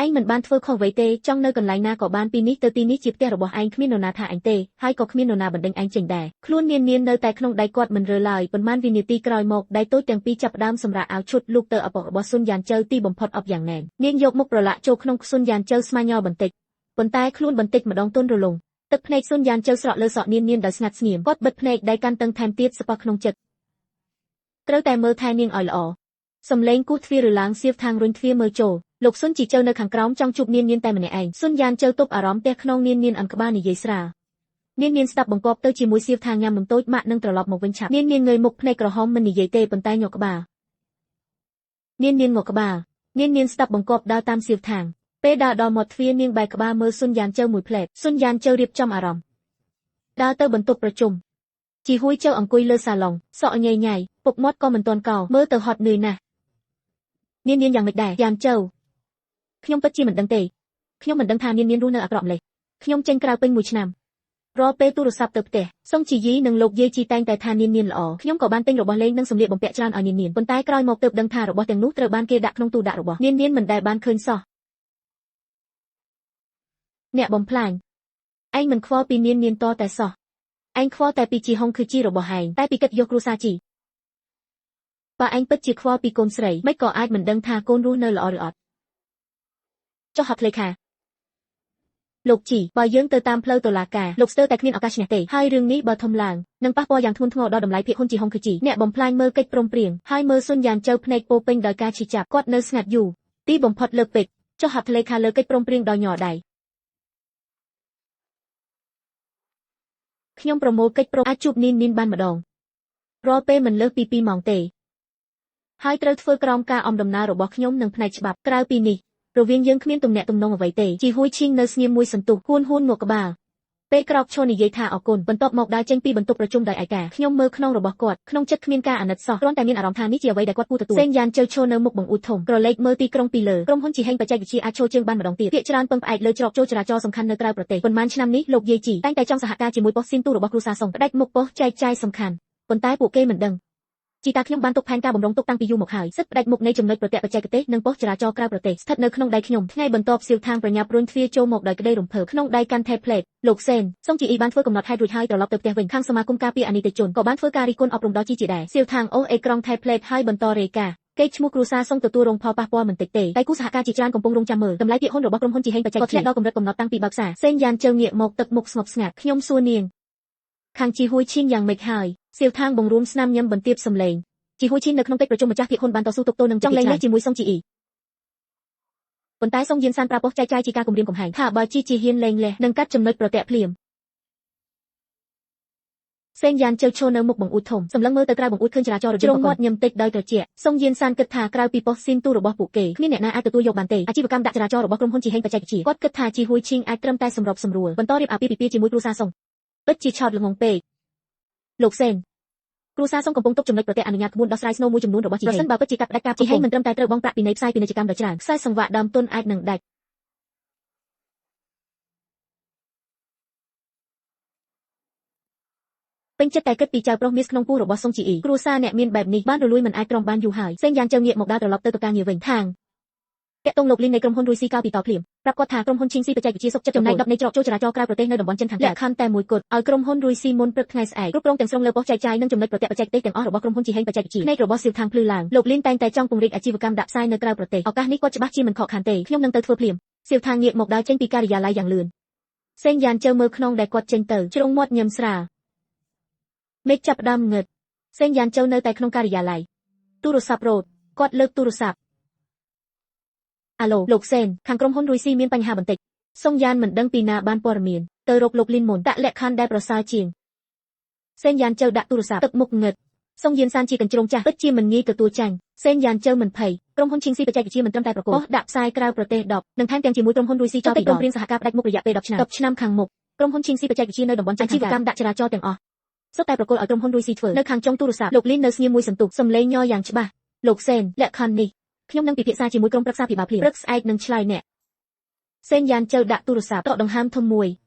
Speaker 1: ឯងមិនបានធ្វើខុសអ្វីទេចង់នៅកន្លែងណាក៏បានពីនេះទៅទីនេះជាផ្ទះរបស់ឯងគ្មាននរណាថាឯងទេហើយក៏គ្មាននរណាបណ្ដេញឯងចេញដែរខ្លួននាងនៅតែក្នុងដៃគាត់មិនរើឡើយប៉ុន្មានវិនាទីក្រោយមកដៃតូចទាំងពីរចាប់ផ្ដើមសម្រាកអាវឈុតលូកទៅឪពុករបស់ស៊ុនយ៉ានជើទីបំផុតអបយ៉ាងណែននាងយកមុខប្រឡាក់ចូលក្នុងស៊ុនយ៉ានជើស្មាញ័របន្តិចប៉ុន្តែខ្លួនបន្តិចម្ដងទន់រលុងទឹកភ្នែកស៊ុនយ៉ានជើស្រក់លើសក់នាងដោយស្ងាត់ស្ងៀមគាត់បិទភ្នែកដៃកាន់តឹងថែមទៀតស្ពស់ក្នុងចិត្តត្រូវតែមើលថែនាងឲ្យល្អសំឡេងគូសទ្វារឬឡើងសៀវທາງរុញទ្វារមើលចូលលោកស៊ុនជីជើនៅខាងក្រោមចង់ជួបនាងតែម្នាក់ឯងស៊ុនយ៉ានជើទប់អារម្មណ៍ផ្ទះក្នុងនាងអានក្បាលនិយាយស្រាលនាងស្ដាប់បង្គាប់ទៅជាមួយសៀវថាងញ៉ាំនំតូចម៉ាក់នឹងត្រឡប់មកវិញឆាប់នាងងើយមុខភ្នែកក្រហមមិននិយាយទេប៉ុន្តែញក់ក្បាលនាងងក់ក្បាលនាងស្ដាប់បង្គាប់ដើរតាមសៀវថាងពេលដើរដល់មាត់ទ្វារនាងបែរក្បាលមើលស៊ុនយ៉ានជើមួយផ្លែតស៊ុនយ៉ានជើរៀបចំអារម្មណ៍ដើរទៅបន្ទប់ប្រជុំជីហួយជើអង្គុយលើសាឡុងសក់ញ៉ៃញ៉ៃពុកមាត់ក៏មិនទាន់កោមើលទៅហត់នឿយណាស់នាងយ៉ាងម៉េចដែរយ៉ានជើខ្ញុំពិតជាមិនដឹងទេខ្ញុំមិនដឹងថានាងរស់នៅអាក្រក់ម្លេះខ្ញុំចេញក្រៅពេញមួយឆ្នាំរាល់ពេលទូរស័ព្ទទៅផ្ទះសុងជីយីនិងលោកយាយជីតែងតែថានាងល្អខ្ញុំក៏បានទិញរបស់លេងនិងសម្លៀកបំពាក់ច្រើនឲ្យនាងប៉ុន្តែក្រោយមកទើបដឹងថារបស់ទាំងនោះត្រូវបានគេដាក់ក្នុងទូដាក់របស់នាងមិនដែលបានឃើញសោះអ្នកបំផ្លាញឯងមិនខ្វល់ពីនាងតតែសោះឯងខ្វល់តែពីជីហុងគឺជីរបស់ឯងតែពីគិតយកគ្រួសារជីបើឯងពិតជាខ្វល់ពីកូនស្រីមិនក៏អាចមិនដឹងថាកូនរស់នៅល្អឬអត់ចុះហត់លេខាលោកជីបើយើងទៅតាមផ្លូវតុលាការលោកស្ទើរតែគ្មានឱកាសឈ្នះទេហើយរឿងនេះបើធំឡើងនឹងប៉ះពាល់យ៉ាងធ្ងន់ធ្ងរដល់តម្លៃភាគហ៊ុនជីហុងគឺជីអ្នកបំផ្លាញមើលកិច្ចព្រមព្រៀងហើយមើលស៊ុនយ៉ានជើភ្នែកពោពេញដោយការឈឺចាប់គាត់នៅស្ងាត់យូរទីបំផុតលើកពេកចុះហត់លេខាលើកិច្ចព្រមព្រៀងដោយញ័រដៃខ្ញុំប្រមូលកិច្ចព្រមអាចជួបនីនបានម្ដងរាល់ពេលមិនលើសពី2ម៉ោងទេហើយត្រូវធ្វើក្រោមការអំដំណើររបស់ខ្ញុំនិងផ្នែកច្បាប់ក្រៅពីនេះរវាងយើងគ្មានទំនាក់ទំនងអ្វីទេជីហួយឈីងនៅស្ងៀមមួយសន្ទុះហ៊ួនងក់ក្បាលពេលក្រោកឈរនិយាយថាអរគុណបន្ទាប់មកដើរចេញពីបន្ទប់ប្រជុំដោយឯកាខ្ញុំមើលក្នុងរបស់គាត់ក្នុងចិត្តគ្មានការអាណិតសោះគ្រាន់តែមានអារម្មណ៍ថានេះជាអ្វីដែលគាត់គួរទទួលសេងយ៉ានជើឈរនៅមុខបង្អួចធំក្រឡេកមើលទីក្រុងពីលើក្រុមហ៊ុនជីហេងបច្ចេកវិទ្យាអាចឈរជើងបានម្ដងទៀតភាគច្រើនពឹងផ្អែកលើច្រកចូលចរាចរណ៍សំខាន់នៅក្រៅប្រទេសប៉ុន្មានឆ្នាំនេះលោកយាយជីតែងតែចង់សហការជាមួយប៉ុស្តិ៍ស៊ីនទូរបស់គ្រួសារសុងផ្ដាច់មុខប៉ុស្តិ៍ចែកចាយសំខាន់ប៉ុន្តែពួកគេមិនដឹងជីតាខ្ញុំបានទុកផែនការបម្រុងទុកតាំងពីយូរមកហើយសិទ្ធិផ្ដាច់មុខនៃចំណុចប្រតិបត្តិបច្ចេកទេសនិងប៉ុស្តិ៍ចរាចរណ៍ក្រៅប្រទេសស្ថិតនៅក្នុងដៃខ្ញុំថ្ងៃបន្ទាប់សៀវថាងប្រញាប់រុញទ្វារចូលមកដោយក្តីរំភើបក្នុងដៃកាន់ថេបផ្លេតលោកសេនសុងជីអ៊ីបានធ្វើកំណត់ហេតុរួចហើយត្រឡប់ទៅផ្ទះវិញខាងសមាគមការពារអនិច្ចជនក៏បានធ្វើការរិះគន់អប់រំដល់ជីជាដែរសៀវថាងអូសអេក្រង់ថេបផ្លេតហើយបន្តរាយការណ៍កេរ្តិ៍ឈ្មោះគ្រួសារសុងទទួលរងផលប៉ះពាល់មិនតិចទេតែគូសហការជាច្រើនកំពុងរងចាំមើលតម្លៃភាគហ៊ុនរបស់ក្រុមហ៊ុនជីហេងបច្ចេកវិទ្យាក៏ធ្លាក់ដល់កម្រិតកំណត់តាំងពីបើកផ្សារសេងយ៉ានជើងាកមកទឹកមុខស្ងប់ស្ងាត់ខ្ញុំសួរនាងខាងជីហួយឈីនយ៉ាងម៉េចហើយសៀវថាងបង្រួមស្នាមញឹមបន្ទាបសម្លេងជីហួយឈីននៅក្នុងកិច្ចប្រជុំម្ចាស់ភាគហ៊ុនបានតស៊ូទប់ទល់នឹងចង់លែងនេះជាមួយសុងជីអ៊ីប៉ុន្តែសុងយៀនសានប្រើប៉ុស្តិ៍ចែកចាយជាការគម្រាមកំហែងថាបើជីជាហ៊ានលែងលះនឹងកាត់ចំណុចប្រតិភ្លាមសេងយ៉ានជើឈរនៅមុខបង្អួចធំសម្លឹងមើលទៅក្រៅបង្អួចឃើញចរាចរណ៍រជ្រងមាត់ញឹមតិចដោយត្រជាក់សុងយៀនសានគិតថាក្រៅពីប៉ុស្តិ៍ស៊ីនទូរបស់ពួកគេគ្មានអ្នកណាអាចទទួលយកបានទេអាជីវកម្មដាក់ចរាចរណ៍របស់ក្រុមហ៊ុនជីហេងបច្ចេកវិទ្យាគាត់គិតថាជីហួយឈីងអាចត្រឹមតែសម្របសម្រួលបន្តរៀបអាពាហ៍ពិពាហ៍ជាមួយគ្រួសារសុងពិតជាឆោតល្ងងពេកលោកសេនគ្រួសារសុងកំពុងទុកចំណុចប្រតិអនុញ្ញាតក្បួនដោះស្រាយស្នូលមួយចំនួនរបស់ជីហេងប្រសិនបើពិតជាកាត់ផ្ដាច់ការជីហេងមិនត្រឹមតែត្រូវបង់ប្រាក់ពីន័យផ្សាយពាណិជ្ជកម្មដ៏ច្រើនខ្សែសង្វាក់ដើមទុនអាចនឹងដាច់ពេញចិត្តតែគិតពីចៅប្រុសមាសក្នុងពោះរបស់សុងជីអ៊ីគ្រួសារអ្នកមានបែបនេះបានរលួយមិនអាចទ្រាំបានយូរហើយសេងយ៉ាងជើងាកមកដើរត្រឡប់ទៅការងារវិញខាងតាក់ទងលោកលីននៃក្រុមហ៊ុនរុយស៊ីកាលពីតភ្លាមប្រាប់គាត់ថាក្រុមហ៊ុនឈីងស៊ីបច្ចេកវិទ្យាសុខចិត្តចំណែក10នៃច្រកចូលចរាចរណ៍ក្រៅប្រទេសនៅតំបន់ចិនខាងលក្ខខណ្ឌតែមួយគត់ឲ្យក្រុមហ៊ុនរុយស៊ីមុនព្រឹកថ្ងៃស្អែកគ្រប់គ្រងទាំងស្រុងលើប៉ុស្តិ៍ចែកចាយនិងចំណុចប្រតិបត្តិបច្ចេកទេសទាំងអស់របស់ក្រុមហ៊ុនជីហេងបច្ចេកវិទ្យាផ្នែករបស់សៀវថាងភ្លឺឡើងលោកលីនតែងតែចង់ពង្រីកអាជីវកម្មដាក់ផ្សាយនៅក្រៅប្រទេសឱកាសនេះគាត់ច្បាស់ជាមិនខកខានទេខ្ញុំនឹងទៅធ្វើភ្លាមសៀវថាងងាកមកដើរចេញពីការិយាល័យយ៉ាងលឿនសេងយ៉ានជើមើលខ្នងដែលគាត់ចេញទៅជ្រុងមាត់ញឹមស្រាលមេឃចាប់ផ្ដើមងឹតសេងយ៉ានជើនៅតែក្នុងការិយាល័យទូរស័ព្ទរោទគាត់លើកទូរស័ព្ទអាឡូលោកសេនខាងក្រុមហ៊ុនរុយស៊ីមានបញ្ហាបន្តិចសុងយ៉ានមិនដឹងពីណាបានព័ត៌មានទៅរកលោកលីនមុនដាក់លក្ខខណ្ឌដែលប្រសើរជាងសេងយ៉ានជើដាក់ទូរស័ព្ទទឹកមុខងឹតសុងយៀនសានជាកញ្ជ្រោងចាស់ពិតជាមិនងាយទទួលចាញ់ សេនយ៉ានជើមិនភ័យក្រុមហ៊ុនឈីងស៊ីបច្ចេកវិទ្យាមិនត្រឹមតែប្រកួតដាក់ផ្សាយក្រៅប្រទេស10និងថែមទាំងជាមួយក្រុមហ៊ុនរុយស៊ីចោលពីព្រមព្រៀងសហការផ្ដាច់មុខរយៈពេល10ឆ្នាំខាងមុខក្រុមហ៊ុនឈីងស៊ីបច្ចេកវិទ្យានៅតំបន់អាជីវកម្មដាក់ចរាចរណ៍ទាំងអស់សុទ្ធតែប្រកួតឲ្យក្រុមហ៊ុនរុយស៊ីធ្វើនៅខាងចុងទូរស័ព្ទលោកលីននៅស្ងៀមមួយសន្ទុះសំឡេងញ័រយ៉ាងច្បាស់លោកសេនលក្ខខណ្ឌនេះខ្ញុំនឹងពិភាក្សាជាមួយក្រុមប្រឹក្សាភិបាលភ្លាមព្រឹកស្អែកនឹងឆ្លើយអ្នកសេនយ៉ានជើដាក់ទូរស័ព្ទដកដង្ហើមធំមួយ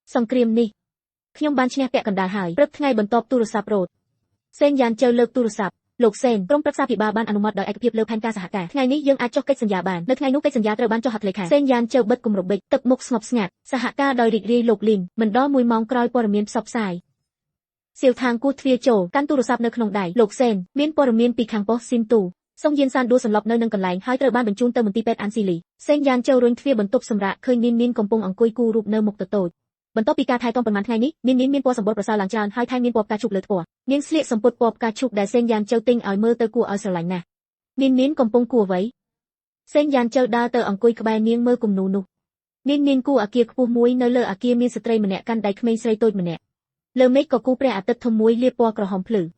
Speaker 1: សង្គ្រាមនេះខ្ញុំបានឈ្នះពាក់កណ្ដាលហើយព្រឹកថ្ងៃបន្ទាប់ទូរស័ព្ទរោទសេនយ៉ានជើលើកទូរស័ព្ទលោកសេនក្រុមប្រឹក្សាភិបាលបានអនុម័តដោយឯកភាពលើផែនការសហការថ្ងៃនេះយើងអាចចុះកិច្ចសន្យាបាននៅថ្ងៃនោះកិច្ចសន្យាត្រូវបានចុះហត្ថលេខាសេនយ៉ានជើបិទគម្របិចទឹកមុខស្ងប់ស្ងាត់សហការដោយរីករាយលោកលីនមិនដល់1ម៉ោងក្រោយព័ត៌មានផ្សព្វផ្សាយសៀវថាងគូទ្វារចូលកាន់ទូរស័ព្ទនៅក្នុងដៃលោកសេនមានព័ត៌មានពីខាងប៉ុស្តិ៍ស៊ីនទូសុងយៀនសានដួលសន្លប់នៅនឹងកន្លែងហើយត្រូវបានបញ្ជូនទៅមន្ទីរពេទ្យអានស៊ីលីសេនយ៉ានជើរុញទ្វារបន្ទប់សម្រាប់ឃើញនីនកំពុងអង្គុយគូររូបនៅមុខតូចបន្ទាប់ពីការថែទាំប៉ុន្មានថ្ងៃនេះនីនមានពណ៌សម្បុរប្រសើរឡើងច្រើនហើយថែមមានពណ៌ផ្កាឈូកលើថ្ពាល់នាងស្លៀកសំពត់ពណ៌ផ្កាឈូកដែលសេនយ៉ានជើទិញឲ្យមើលទៅគួរឲ្យស្រឡាញ់ណាស់នីនកំពុងគួរអ្វីសេនយ៉ានជើដើរទៅអង្គុយក្បែរនាងមើលគំនូរនោះនីនគូអគារខ្ពស់មួយនៅលើអគារមានស្ត្រីម្នាក់កាន់ដៃក្មេងស្រីតូចម្នាក់លើមេឃក៏គូព្រះអាទិត្យធំមួយលាបពណ៌ក្រហមភ្លឺ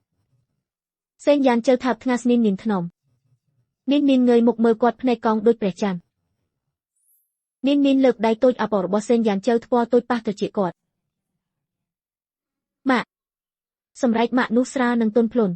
Speaker 1: សេនយ៉ានជើថាបថ្ងាសនីនថ្នមនីនងើយមុខមើលគាត់ភ្នែកកង់ដូចព្រះច័ន្ទនីនលើកដៃតូចអាប៉ោរបស់សេនយ៉ានជើថ្ពាល់តូចប៉ះត្រចៀកគាត់ម៉ាក់សម្រែកម៉ាក់នោះស្រាលនិងទន់ភ្លន់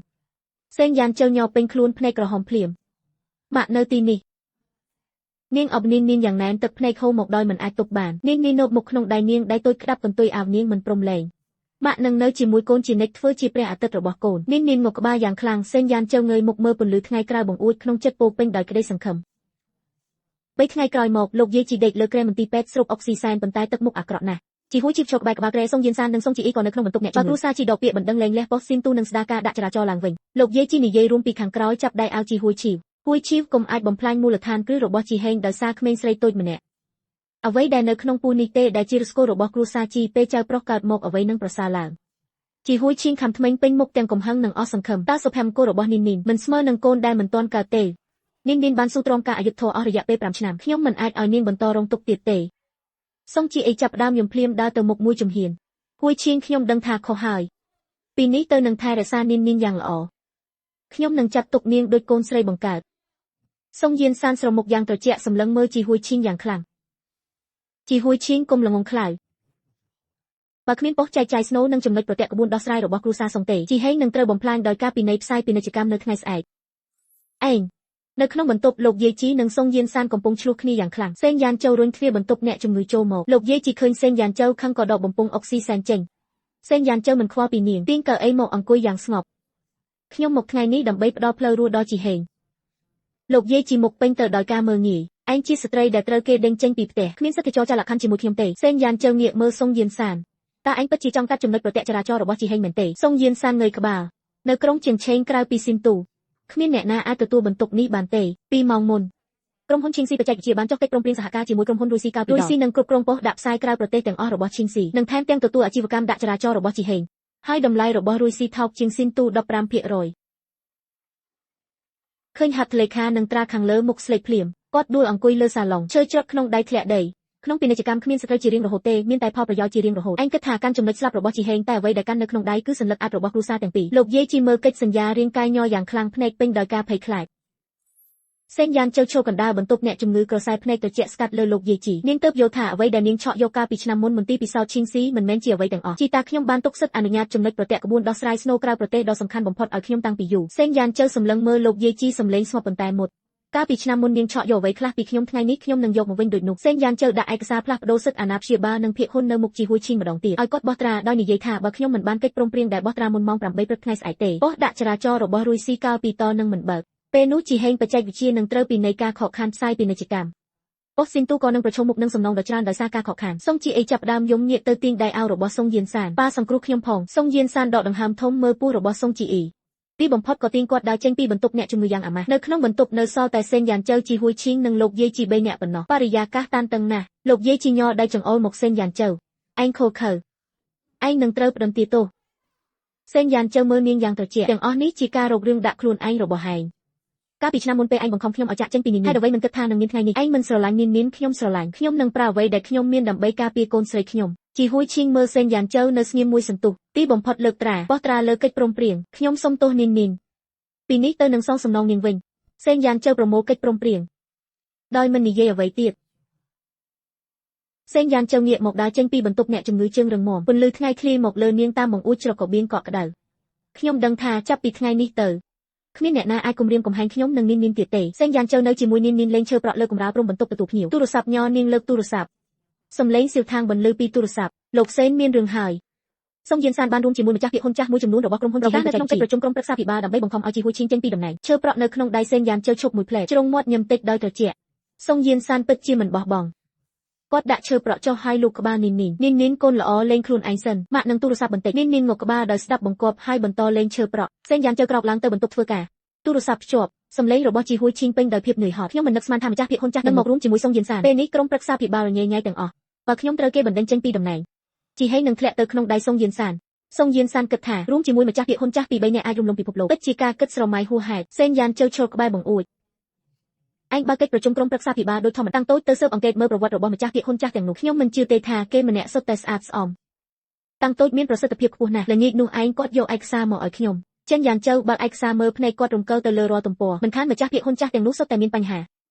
Speaker 1: សេនយ៉ានជើញ័រពេញខ្លួនភ្នែកក្រហមភ្លាមម៉ាក់នៅទីនេះនាងអបនីនយ៉ាងណែនទឹកភ្នែកហូរមកដោយមិនអាចទប់បាននាងនៅមុខក្នុងដៃនាងដៃតូចក្តាប់កន្ទុយអាវនាងមិនព្រមលែងម៉ាក់នឹងនៅជាមួយកូនជានិច្ចធ្វើជាព្រះអាទិត្យរបស់កូននីនមកក្បាលយ៉ាងខ្លាំងសេនយ៉ានជើងើយមុខមើលពន្លឺថ្ងៃក្រៅបង្អួចក្នុងចិត្តពោពេញដោយក្តីសង្ឃឹម3ថ្ងៃក្រោយមកលោកយាយជីដេកលើគ្រែមន្ទីរពេទ្យស្រូបអុកស៊ីសែនប៉ុន្តែទឹកមុខអាក្រក់ណាស់ជីហួយជីបឈប់ក្បែរក្បាលគ្រែសុងយៀនសាននិងសុងជីអ៊ីក៏នៅក្នុងបន្ទប់អ្នកជំងឺគ្រួសារជីដកពាក្យបណ្ដឹងលែងលះប៉ុស្តិ៍ស៊ីនទូនិងស្ដារការដាក់ចរាចរណ៍ឡើងវិញលោកយាយជីនិយាយរួមពីខាងក្រោយចាប់ដៃឲ្យជីហួយឈីវកុំអាចបំផ្លាញមូលដ្ឋានគ្រឹះរបស់ជីហេងដោយសារក្មេងស្រីតូចម្នាក់អ្វីដែលនៅក្នុងពូនេះទេដែលជារសកូលរបស់គ្រួសារជីពេលចៅប្រុសកើតមកអ្វីនឹងប្រសើរឡើងជីហួយឈីងខំថ្មិញពេញមុខទាំងកំហឹងនិងអស់សង្ឃឹមតើសុភមង្គលរបស់នីនមិនស្មើនឹងកូនដែលមិនទាន់កើតទេនីនបានស៊ូទ្រាំការអយុធធម៌អស់រយៈពេល5ឆ្នាំខ្ញុំមិនអាចឲ្យនាងបន្តរងទុក្ខទៀតទេសុងជីអីចាប់ដើមយំភ្លាមដើរទៅមុខមួយជំហានហួយឈីងខ្ញុំដឹងថាខុសហើយពីនេះទៅនឹងថែរក្សានីនយ៉ាងល្អខ្ញុំនឹងចាត់ទុកនាងដូចកូនស្រីបង្កើតសុងយៀនសានស្រមុកយ៉ាងត្រជាក់សម្លឹងមើលជីហួយឈីងយ៉ាងខ្លាំងជីហួយឈីងគុំល្ងងខ្លៅបើគ្មានប៉ុស្តិ៍ចែកចាយស្នូលនិងចំណុចប្រទាក់ក្បួនដោះស្រាយរបស់គ្រួសារសុងទេជីហេងនឹងត្រូវបំផ្លាញដោយការពិន័យផ្សាយពាណិជ្ជកម្មនៅថ្ងៃស្អែកឯងនៅក្នុងបន្ទប់លោកយាយជីនិងសុងយៀនសានកំពុងឆ្លោះគ្នាយ៉ាងខ្លាំងសេនយ៉ានជើរុញទ្វារបន្ទប់អ្នកជំងឺចូលមកលោកយាយជីឃើញសេនយ៉ានជើខឹងក៏ដកបំពង់អុកស៊ីសែនចេញសេនយ៉ានជើមិនខ្វល់ពីនាងទាញកៅអីមកអង្គុយយ៉ាងស្ងប់ខ្ញុំមកថ្ងៃនេះដើម្បីផ្ដល់ផ្លូវរស់ដល់ជីហេងលោកយាយជីមុខពេញទៅដោយការមើលងាយឯងជាស្ត្រីដែលត្រូវគេដេញចេញពីផ្ទះគ្មានសិទ្ធិចរចាលក្ខខណ្ឌជាមួយខ្ញុំទេសេនយ៉ានជើងាកមើលសុងយៀនសានតើឯងពិតជាចង់កាត់ចំណុចប្រទាក់ចរាចរណ៍របស់ជីហេងមែនទេសុងយៀនសានងើយក្បាលនៅក្រុងជាងឆេងក្រៅពីស៊ីនទូគ្មានអ្នកណាអាចទទួលបន្ទុកនេះបានទេ2ម៉ោងមុនក្រុមហ៊ុនឈីងស៊ីបច្ចេកវិទ្យាបានចុះកិច្ចព្រមព្រៀងសហការជាមួយក្រុមហ៊ុនរុយស៊ីកាលពីរុយស៊ីនឹងគ្រប់គ្រងប៉ុស្តិ៍ដាក់ផ្សាយក្រៅប្រទេសទាំងអស់របស់ឈីងស៊ីនិងថែមទាំងទទួលអាជីវកម្មដាក់ចរាចរណ៍របស់ជីហេងហើយតម្លៃរបស់រុយស៊ីថោកជាងស៊ីនទូ 15% ឃើញហត្ថលេខានិងត្រាខាងលើមុខស្លេកភ្លាមគាត់ដួលអង្គុយលើសាឡុងឈើច្រត់ក្នុងដៃធ្លាក់ដីក្នុងពាណិជ្ជកម្មគ្មានសត្រូវជារៀងរហូតទេមានតែផលប្រយោជន៍ជារៀងរហូតឯងគិតថាកាន់ចំណុចស្លាប់របស់ជីហេងតែអ្វីដែលកាន់នៅក្នុងដៃគឺសញ្ញាអាប់របស់គ្រួសារទាំងពីរលោកយាយជីមើលកិច្ចសន្យារាងកាយញ័រយ៉ាងខ្លាំងភ្នែកពេញដោយការភ័យខ្លាចសេនយ៉ានជើឈរកណ្ដាលបន្ទប់អ្នកជំងឺក្រសែភ្នែកត្រជាក់ស្កាត់លើលោកយាយជីនាងទៅយល់ថាអ្វីដែលនាងឆក់យកកាលពីឆ្នាំមុនមន្ទីរពិសោធន៍ឈីងស៊ីមិនមែនជាអ្វីទាំងអស់ជីតាខ្ញុំបានទុកសិទ្ធិអនុញ្ញាតចំណុចប្រទាក់ក្បួនដោះស្រាយស្នូលក្រៅប្រទេសដ៏សំខាន់បំផុតឲ្យខ្ញុំតាំងពីយូរសេនយ៉ានជើសម្លឹងមើលលោកយាយជីសម្លេងស្ងប់ប៉ុន្តែមុតកាលពីឆ្នាំមុននាងឆក់យកអ្វីខ្លះពីខ្ញុំថ្ងៃនេះខ្ញុំនឹងយកមកវិញដូចនោះសេនយ៉ានជើដាក់ឯកសារផ្លាស់ប្ដូរសិទ្ធិអាណាព្យាបាលនិងភាគហ៊ុននៅមុខជីហួយឈីងម្ដងទៀតឲ្យគាត់បោះត្រាដោយនិយាយថាបើខ្ញុំមិនបានកិច្ចព្រមព្រៀងដែលបោះត្រាមុនម៉ោង8ព្រឹកថ្ងៃស្អែកទេប៉ុស្តិ៍ដាក់ចរាចរណ៍របស់រុយស៊ីកាលពីតនឹងមិនបើកពេលនោះជីហេងបច្ចេកវិទ្យានឹងត្រូវពីនៃការខកខានផ្សាយពាណិជ្ជកម្មប៉ុស្តិ៍ស៊ីនទូក៏នឹងប្រឈមមុខនឹងសំណងដ៏ច្រើនដោយសារការខកខានសុងជីអេចាប់ដើមយំងាកទៅទាញដៃអាវរបស់សុងយៀនសានប៉ាសង្គ្រោះខ្ញុំផងសុងយៀនសានដកដង្ហើមធំមើលពោះរបស់សុងជីអ៊ីទីបំផុតក៏ទាញគាត់ដើរចេញពីបន្ទប់អ្នកជំងឺយ៉ាងអាម៉ាស់នៅក្នុងបន្ទប់នៅសល់តែសេនយ៉ានជើជីហួយឈីងនិងលោកយាយជី3នាក់ប៉ុណ្ណោះបរិយាកាសតានតឹងណាស់លោកយាយជីញ័រដៃចង្អុលមកសេនយ៉ានជើឯងខូខើឯងនឹងត្រូវផ្ដន្ទាទោសសេនយ៉ានជើមើលនាងយ៉ាងត្រជាក់ទាំងអស់នេះជាការរករឿងដាក់ខ្លួនឯងរបស់ឯងកាលពីឆ្នាំមុនពេលឯងបង្ខំខ្ញុំឲ្យចាក់ចេញពីនីនហើយអ្វីមិនគិតថានឹងមានថ្ងៃនេះឯងមិនស្រឡាញ់នីនខ្ញុំស្រឡាញ់ខ្ញុំនឹងប្រើអ្វីដែលខ្ញុំមានដើម្បីការពារកូនស្រីខ្ញុំជីហួយឈីងមើលសេនយ៉ានជើនៅស្ងៀមមួយសន្ទុះទីបំផុតលើកត្រាបោះត្រាលើកិច្ចព្រមព្រៀងខ្ញុំសុំទោសនីន ពីនេះទៅនឹងសងសំណងនាងវិញសេងយ៉ាងជើប្រមូលកិច្ចព្រមព្រៀងដោយមិននិយាយអ្វីទៀតសេងយ៉ាងជើងាកមកដើរចេញពីបន្ទប់អ្នកជំងឺជើងរឹងមាំពន្លឺថ្ងៃឃ្លីមកលើនាងតាមបង្អួចច្រកកបៀងកក់ក្ដៅខ្ញុំដឹងថាចាប់ពីថ្ងៃនេះទៅគ្មានអ្នកណាអាចគំរាមកំហែងខ្ញុំនិងនាងទៀតទេសេងយ៉ាងជើនៅជាមួយនាងលេងឈើប្រក់លើកម្រាលព្រំបន្ទប់ទទួលភ្ញៀវទូរស័ព្ទញ័រនាងលើកទូរស័ព្ទសំឡេងសៀវថាងបន្លឺពីទូរស័ព្ទលោកសេនមានរឿងហើយសុងយៀនសានបានរួមជាមួយម្ចាស់ភាគហ៊ុនចាស់មួយចំនួនរបស់ក្រុមហ៊ុនជីហានៅក្នុងកិច្ចប្រជុំក្រុមប្រឹក្សាភិបាលដើម្បីបង្ខំឲ្យជីហួយឈីងចេញពីតំណែងឈើប្រក់នៅក្នុងដៃសេងយ៉ាងជើឈប់មួយផ្លែជ្រុងមាត់ញឹមតិចដោយត្រជាក់សុងយៀនសានពិតជាមិនបោះបង់គាត់ដាក់ឈើប្រក់ចុះហើយលូកក្បាលនីនកូនល្អលេងខ្លួនឯងសិនម៉ាក់នឹងទូរស័ព្ទបន្តិចងក់ក្បាលដោយស្ដាប់បង្គាប់ហើយបន្តលេងឈើប្រក់សេងយ៉ាងជើក្រោកឡើងទៅបន្ទប់ធ្វើការទូរស័ព្ទភ្ជាប់សំឡេងរបស់ជីហួយឈីងពេញដោយភាពនឿយហត់ខ្ញុំមិននឹកស្មានថាម្ចាស់ភាគហ៊ុនចាស់នឹងមករួមជាមួយសុងយៀនសានពេលនេះក្រុមប្រឹក្សាភិបាលរញ៉េញ៉ៃទាំងអស់បើខ្ញុំត្រូវគេបណ្ដេញចេញពីតំណែងជីហេងនឹងធ្លាក់ទៅក្នុងដៃសុងយៀនសានសុងយៀនសានគិតថារួមជាមួយម្ចាស់ភាគហ៊ុនចាស់ពី3នាក់អាចរំលងពិភពលោកពិតជាការគិតស្រមៃហួសហេតុសេងយ៉ាងជើឈរក្បែរបង្អួចឯងបើកិច្ចប្រជុំក្រុមប្រឹក្សាភិបាលដោយធម្មតាតាំងតូចទៅស៊ើបអង្កេតមើលប្រវត្តិរបស់ម្ចាស់ភាគហ៊ុនចាស់ទាំងនោះខ្ញុំមិនជឿទេថាគេម្នាក់សុទ្ធតែស្អាតស្អំតាំងតូចមានប្រសិទ្ធភាពខ្ពស់ណាស់ល្ងាចនោះឯងគាត់យកឯកសារមកឲ្យខ្ញុំចិនយ៉ាងជើបើកឯកសារមើលភ្នែកគាត់រំកិលទៅលើរាល់ទំព័រមិនខានម្ចាស់ភាគហ៊ុនចាស់ទាំងនោះសុទ្ធតែមានបញ្ហា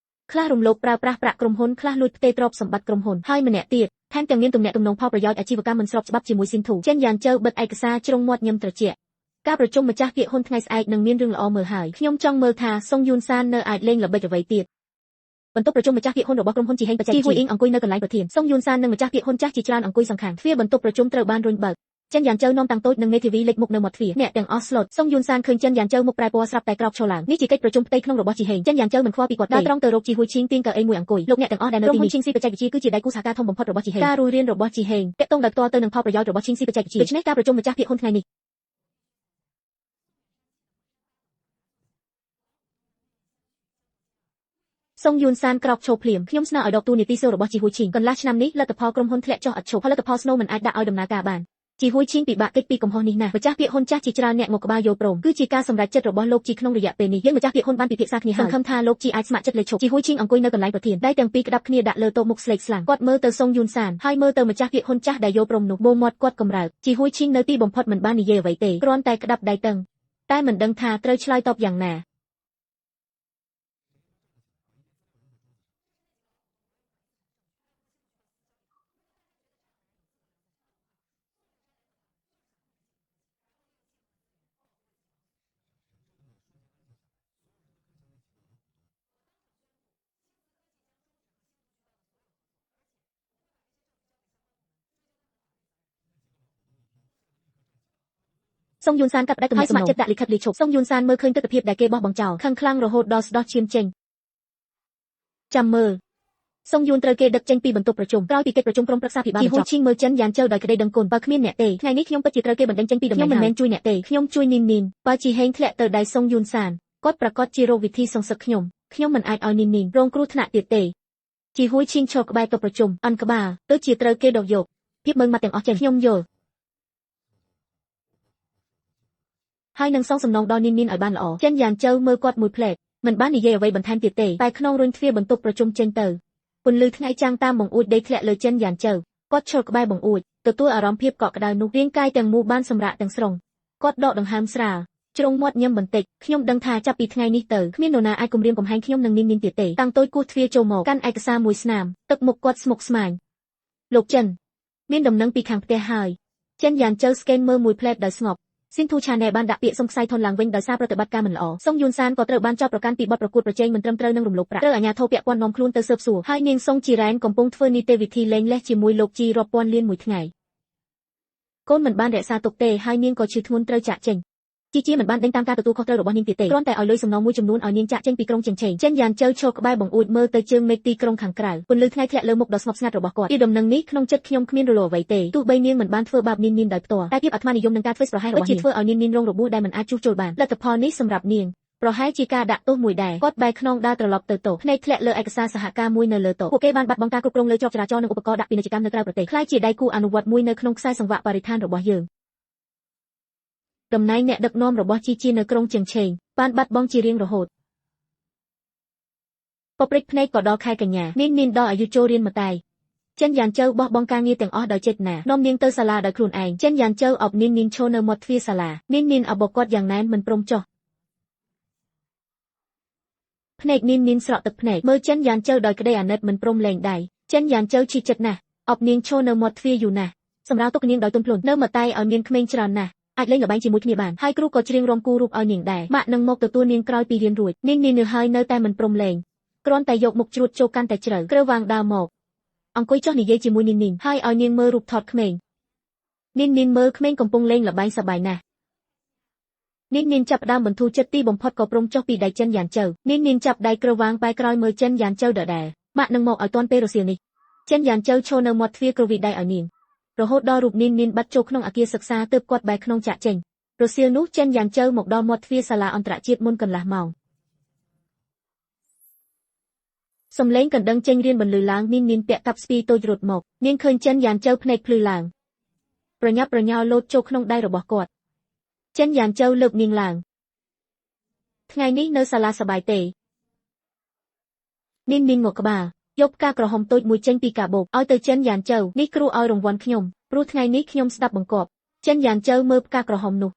Speaker 1: ខ្លះរំលោភប្រើប្រាស់ប្រាក់ក្រុមហ៊ុនខ្លះលួចផ្ទេរទ្រព្យសម្បត្តិក្រុមហ៊ុនហើយម្នាក់ទៀតថែមទាំងមានទំនាក់ទំនងផលប្រយោជន៍អាជីវកម្មមិនស្របច្បាប់ជាមួយស៊ីនធូចិនយ៉ាងជើបិទឯកសារជ្រុងមាត់ញឹមត្រជាក់ការប្រជុំម្ចាស់ភាគហ៊ុនថ្ងៃស្អែកនឹងមានរឿងល្អមើលហើយខ្ញុំចង់មើលថាសុងយួនសាននៅអាចលេងល្បិចអ្វីទៀតបន្ទប់ប្រជុំម្ចាស់ភាគហ៊ុនរបស់ក្រុមហ៊ុនជីហេងបច្ចេកវិទ្យាហ៊ុយអ៊ីងអង្គុយនៅកន្លែងប្រធានសុងយួនសាននិងម្ចាស់ភាគហ៊ុនចាស់ជាច្រើនអង្គុយសងខាងទ្វារបន្ទប់ប្រជុំត្រូវបានរុញបើកចិនយ៉ាងជើនាំតាំងតូចនិងមេធាវីលេចមុខនៅមាត់ទ្វារអ្នកទាំងអស់ស្លុតសុងយួនសានឃើញចិនយ៉ាងជើមុខប្រែពណ៌ស្រាប់តែក្រោកឈរឡើងនេះជាកិច្ចប្រជុំផ្ទៃក្នុងរបស់ជីហេងចិនយ៉ាងជើមិនខ្វល់ពីគាត់ទេដើរត្រង់ទៅរកជីហួយឈីងទៀងកៅអីមួយអង្គុយលោកអ្នកទាំងអស់ដែលនៅទីនេះឈីងស៊ីបច្ចេកវិទ្យាគឺជាដៃគូសហការធំបំផុតរបស់ជីហេងការរស់រានរបស់ជីហេងទាក់ទងដោយផ្ទាល់ទៅនឹងផលប្រយោជន៍របស់ឈីងស៊ីបច្ចេកវិទ្យាដូច្នេះការប្រជុំម្ចាស់ភាគហ៊ុនថ្ងៃនេះសុងយួនសានក្រោកឈរភ្លាមខ្ញុំស្នើឲ្យដកទូនីតិសួររបស់ជីហួយឈីងកន្លះឆ្នាំនេះលទ្ធផលក្រុមហ៊ុនធ្លាក់ចុះឥតឈប់ផលិតផលស្នូលមិនអាចដាក់ឲ្យដំណើរការបានជីហួយឈីងពិបាកកិច្ចពីកំហុសនេះណាស់ម្ចាស់ភាគហ៊ុនចាស់ជាច្រើនអ្នកងក់ក្បាលយល់ព្រមគឺជាការសម្រេចចិត្តរបស់លោកជីក្នុងរយៈពេលនេះយើងម្ចាស់ភាគហ៊ុនបានពិភាក្សាគ្នាហើយសង្ឃឹមថាលោកជីអាចស្ម័គ្រចិត្តលេចឈប់ជីហួយឈីងអង្គុយនៅកន្លែងប្រធានដៃទាំងពីរក្តាប់គ្នាដាក់លើតូបមុខស្លេកស្លាំងគាត់មើលទៅសុងយួនសានហើយមើលទៅម្ចាស់ភាគហ៊ុនចាស់ដែលយល់ព្រមនោះបូមាត់គាត់កម្រើកជីហួយឈីងនៅទីបំផុតមិនបាននិយាយអ្វីទេគ្រាន់តែក្តាប់ដៃតឹងតែមិនដឹងថាត្រូវឆ្លើយតបយ៉ាងណាសុងយួនសានកាត់ផ្តាច់ទំនាក់ទំនងហើយស្ម័គ្រចិត្តដាក់លិខិតលាឈប់សុងយួនសានមើលឃើញទស្សនវិជ្ជាដែលគេបោះបង់ចោលខឹងខ្លាំងរហូតដល់ស្ដោះឈាមចេញចាំមើលសុងយួនត្រូវគេដឹកចេញពីបន្ទប់ប្រជុំក្រោយពីកិច្ចប្រជុំក្រុមប្រឹក្សាភិបាលបញ្ចប់ជីហួយឈីងមើលចិនយ៉ាងជើដោយក្តីដឹងគុណបើគ្មានអ្នកទេថ្ងៃនេះខ្ញុំពិតជាត្រូវគេបណ្ដេញចេញពីតំណែងខ្ញុំមិនមែនជួយអ្នកទេខ្ញុំជួយនីនបើជីហេងធ្លាក់ទៅដៃសុងយួនសានគាត់ប្រកាសជារកវិធីសងសឹកខ្ញុំមិនអាចឲ្យនីនរងគ្រោះថ្នាក់ទៀតទេជីហួយឈីងឈរក្បែរតុប្រជុំអន់ក្បាលទៅជាត្រូវគេដកយកភាពមើងម៉ាត់ទាំងអស់ចេញខ្ញុំយល់ហើយនឹងសងសំណងដល់នីនឲ្យបានល្អចិនយ៉ាងជើមើលគាត់មួយផ្លែតមិនបាននិយាយអ្វីបន្ថែមទៀតទេតែក្នុងរុញទ្វារបន្ទប់ប្រជុំចេញទៅពន្លឺថ្ងៃចាំងតាមបង្អួចដេកធ្លាក់លើចិនយ៉ាងជើគាត់ឈរក្បែរបង្អួចទទួលអារម្មណ៍ភាពកក់ក្ដៅនោះរាងកាយទាំងមូលបានសម្រាកទាំងស្រុងគាត់ដកដង្ហើមស្រាលជ្រុងមាត់ញឹមបន្តិចខ្ញុំដឹងថាចាប់ពីថ្ងៃនេះទៅគ្មាននរណាអាចគំរាមកំហែងខ្ញុំនឹងនីនទៀតទេតាំងតូចគោះទ្វារចូលមកកាន់ឯកសារមួយស្នាមទឹកមុខគាត់ស្មុគស្មាញលោកចិនមានដំណឹងពីខាងផ្ទះហើយចិនយ៉ាងជើស្កេនមើលមួយផ្លែតដោយស្ងប់ស៊ីនធូឆាណែបានដាក់ពាក្យសុំខ្សែធនឡើងវិញដោយសារប្រតិបត្តិការមិនល្អសុងយួនសានក៏ត្រូវបានចោទប្រកាន់ពីបទប្រកួតប្រជែងមិនត្រឹមត្រូវនិងរំលោភប្រាក់ត្រូវអាជ្ញាធរពាក់ព័ន្ធនាំខ្លួនទៅស៊ើបសួរហើយនាងសុងជីរ៉ែនកំពុងធ្វើនីតិវិធីលេងលេះជាមួយលោកជីរាប់ពាន់លានមួយថ្ងៃកូនមិនបានរក្សាទុកទេហើយនាងក៏ឈឺធ្ងន់ត្រូវចាក់ចេញជីមិនបានដេញតាមការទទួលខុសត្រូវរបស់នាងទៀតទេគ្រាន់តែឲ្យលុយសំណងមួយចំនួនឲ្យនាងចាក់ចេញពីក្រុងជើងឆេងចិនយ៉ាងជើឈរក្បែរបង្អួចមើលទៅជើងមេឃទីក្រុងខាងក្រៅពន្លឺថ្ងៃធ្លាក់លើមុខដ៏ស្ងប់ស្ងាត់របស់គាត់ពីដំណឹងនេះក្នុងចិត្តខ្ញុំគ្មានរលអ្វីទេទោះបីនាងមិនបានធ្វើបាបនីនដោយផ្ទាល់តែភាពអាត្មានិយមនឹងការធ្វើប្រហែសរបស់នាងធ្វើឲ្យនាងរងរបួសដែលមិនអាចជួសជុលបានលទ្ធផលនេះសម្រាប់នាងប្រហែលជាការដាក់ទោសមួយដែរគាត់បែរខ្នងដើរត្រឡប់ទៅតុភ្នែកធ្លាក់លើឯកសារសហការមួយនៅលើតុពួកគេបានបាត់បង់ការគ្រប់គ្រងលើច្រកចរាចរណ៍និងឧបករណ៍ដាក់ពាណិជ្ជកម្មនៅក្រៅប្រទេសខ្លាយជាដៃគូអនុវត្តមួយនៅក្នុងខ្សែសង្វាក់បរិស្ថានរបស់យើងតំណែងអ្នកដឹកនាំរបស់ជីនៅក្រុងជើងឆេងបានបាត់បង់ជារៀងរហូតពព្រិចភ្នែកក៏ដល់ខែកញ្ញានីនដល់អាយុចូលរៀនម្ដាយចិនយ៉ាងជើបោះបង់ការងារទាំងអស់ដោយចេតនានាំនាងទៅសាលាដោយខ្លួនឯងចិនយ៉ាងជើអបនីនឈរនៅមាត់ទ្វារសាលានីនអបគាត់យ៉ាងណែនមិនព្រមចុះ ភ្នែកនាងនាងស្រក់ទឹកភ្នែកមើលចិនយ៉ាងជើដោយក្តីអាណិតមិនព្រមលែងដៃចិនយ៉ាងជើឈឺចិត្តណាស់អបនាងឈរនៅមាត់ទ្វារយូរណាស់សម្រាប់ទុកនាងដោយទន់ភ្លន់នៅមកតែឲ្យមានក្មេងច្រើនណាស់អាចលេងល្បែងជាមួយគ្នាបានហើយគ្រូក៏ច្រៀងរាំគូរូបឲ្យនាងដែរម៉ាក់នឹងមកទទួលនាងក្រោយពីរៀនរួចនាងនៅហើយនៅតែមិនព្រមលែងគ្រាន់តែយកមុខជ្រួតចូលកាន់តែជ្រៅគ្រើវាងដើរមកអង្គុយចុះនិយាយជាមួយនាងហើយឲ្យនាងមើលរូបថតក្មេងនាងមើលក្មេងកំពុងលេងល្បែងសប្បាយណាស់នាងចាប់ផ្ដើមបន្ធូរចិត្តទីបំផុតក៏ព្រមចុះពីដៃចិនយ៉ាងជើនាងចាប់ដៃគ្រើវាងបែរក្រោយមើលចិនយ៉ាងជើដដែលម៉ាក់នឹងមកឲ្យទាន់ពេលរសៀលនេះចិនយ៉ាងជើឈរនៅមាត់ទ្វារគ្រវីដៃឲ្យនាងរហូតដល់រូបនាងបាត់ចូលក្នុងអគារសិក្សាទើបគាត់បែរក្នុងចាក់ចេញរសៀលនោះចិនយ៉ាងជើមកដល់មាត់ទ្វារសាលាអន្តរជាតិមុនកន្លះម៉ោងសំឡេងកណ្ដឹងចេញរៀនបន្លឺឡើងនាងពាក់កាប់ស្ពីតូចរត់មកនាងឃើញចិនយ៉ាងជើភ្នែកភ្លឺឡើងប្រញាប់ប្រញោលោតចូលក្នុងដៃរបស់គាត់ចិនយ៉ាងជើលើកនាងឡើងថ្ងៃនេះនៅសាលាសប្បាយទេនាងងក់ក្បាលយកផ្កាក្រហមតូចមួយចេញពីកាបូបឲ្យទៅចិនយ៉ាងជើនេះគ្រូឲ្យរង្វាន់ខ្ញុំព្រោះថ្ងៃនេះខ្ញុំស្ដាប់បង្គាប់ចិនយ៉ាងជើមើលផ្កាក្រហមនោ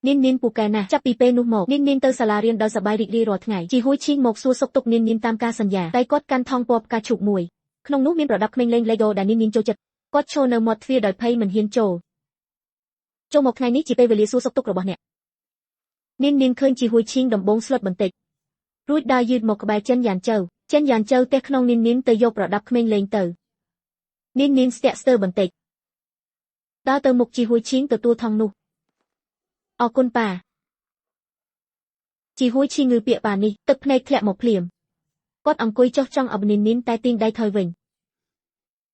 Speaker 1: ះនាងពូកែណាស់ចាប់ពីពេលនោះមកនាងទៅសាលារៀនដោយសប្បាយរីករាយរាល់ថ្ងៃជីហួយឈីងមកសួរសុខទុក្ខនាងតាមការសន្យាតែគាត់កាន់ថង់ពណ៌ផ្កាឈូកមួយក្នុងនោះមានប្រដាប់ក្មេងលេង Lego ដែលនាងចូលចិត្តគាត់ឈរនៅមាត់ទ្វារដោយភ័យមិនហ៊ានចូលមកថ្ងៃនេះជាពេលវេលាសួរសុខទុក្ខរបស់អ្នកនាងឃើញជីហួយឈីងដំបងស្លុតបន្តិចរួចដើរយឺតមកក្បែរចិនយ៉ាងជើទះក្នុងនាងទៅយកប្រដាប់ក្មេងលេងទៅនាងស្ទាក់ស្ទើរបន្តិចដើរទៅមុខជីហួយឈីងទទួលថង់នោះអរគុណប៉ាជីហួយឈីងងើពាក្យប៉ានេះទឹកភ្នែកធ្លាក់មកភ្លាមគាត់អង្គុយចុះចង់អបនាងតែទាញដៃថយវិញ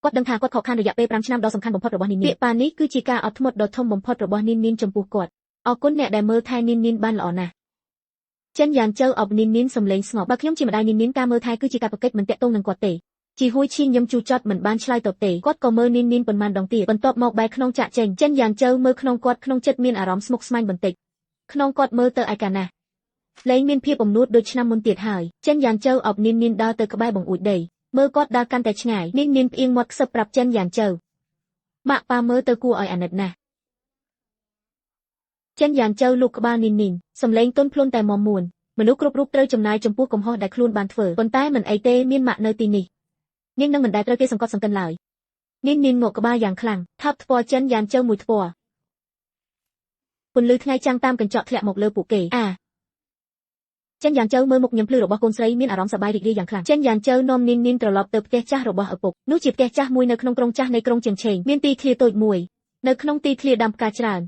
Speaker 1: គាត់ដឹងថាគាត់ខកខានរយៈពេល5ឆ្នាំដ៏សំខាន់បំផុតរបស់នាងពាក្យប៉ានេះគឺជាការអត់ធ្មត់ដ៏ធំបំផុតរបស់នាងចំពោះគាត់អរគុណអ្នកដែលមើលថែនាងបានល្អណាស់ចិនយ៉ាងជើអបនាងសំឡេងស្ងប់បើខ្ញុំជាម្ដាយនាងការមើលថែគឺជាការប្រកិច្ចមិនតាក់ទងនឹងគាត់ទេជីហួយឈីងញឹមជូរចត់មិនបានឆ្លើយតបទេគាត់ក៏មើលនាងប៉ុន្មានដងទៀតបន្ទាប់មកបែរក្នុងចាក់ចេញចិនយ៉ាងជើមើលក្នុងគាត់ក្នុងចិត្តមានអារម្មណ៍ស្មុគស្មាញបន្តិចក្នុងគាត់មើលទៅឯកាណាស់លែងមានភាពអំនួតដូចឆ្នាំមុនទៀតហើយចិនយ៉ាងជើអបនាងដើរទៅក្បែរបង្អួចដីមើលគាត់ដើរកាន់តែឆ្ងាយនាងផ្អៀងមាត់ខ្សឹបប្រាប់ចិនយ៉ាងជើម៉ាក់ប៉ាមើលទៅគួរឲ្យអាណិតណាស់ចិនយ៉ាងជើលូកក្បាលនាងសំឡេងទន់ភ្លន់តែមាំមួនមនុស្សគ្រប់រូបត្រូវចំណាយចំពោះកំហុសដែលខ្លួនបានធ្វើប៉ុន្តែមិនអីទេមានម៉ាក់នៅទីនេះនាងនឹងមិនដែលត្រូវគេសង្កត់សង្កិនឡើយនាងងក់ក្បាលយ៉ាងខ្លាំងថប់ថ្ពាល់ចិនយ៉ាងជើមួយថ្ពាល់ពន្លឺថ្ងៃចាំងតាមកញ្ចក់ធ្លាក់មកលើពួកគេចិនយ៉ាងជើមើលមុខញឹមភ្លឺរបស់កូនស្រីមានអារម្មណ៍សប្បាយរីករាយយ៉ាងខ្លាំងចិនយ៉ាងជើនាំនាងត្រឡប់ទៅផ្ទះចាស់របស់ឪពុកនោះជាផ្ទះចាស់មួយនៅក្នុងក្រុងចាស់នៃក្រុងជៀងឆេងមានទីធ្លាតូចមួយនៅក្នុងទីធ្លាដាំផ្កាច្រើន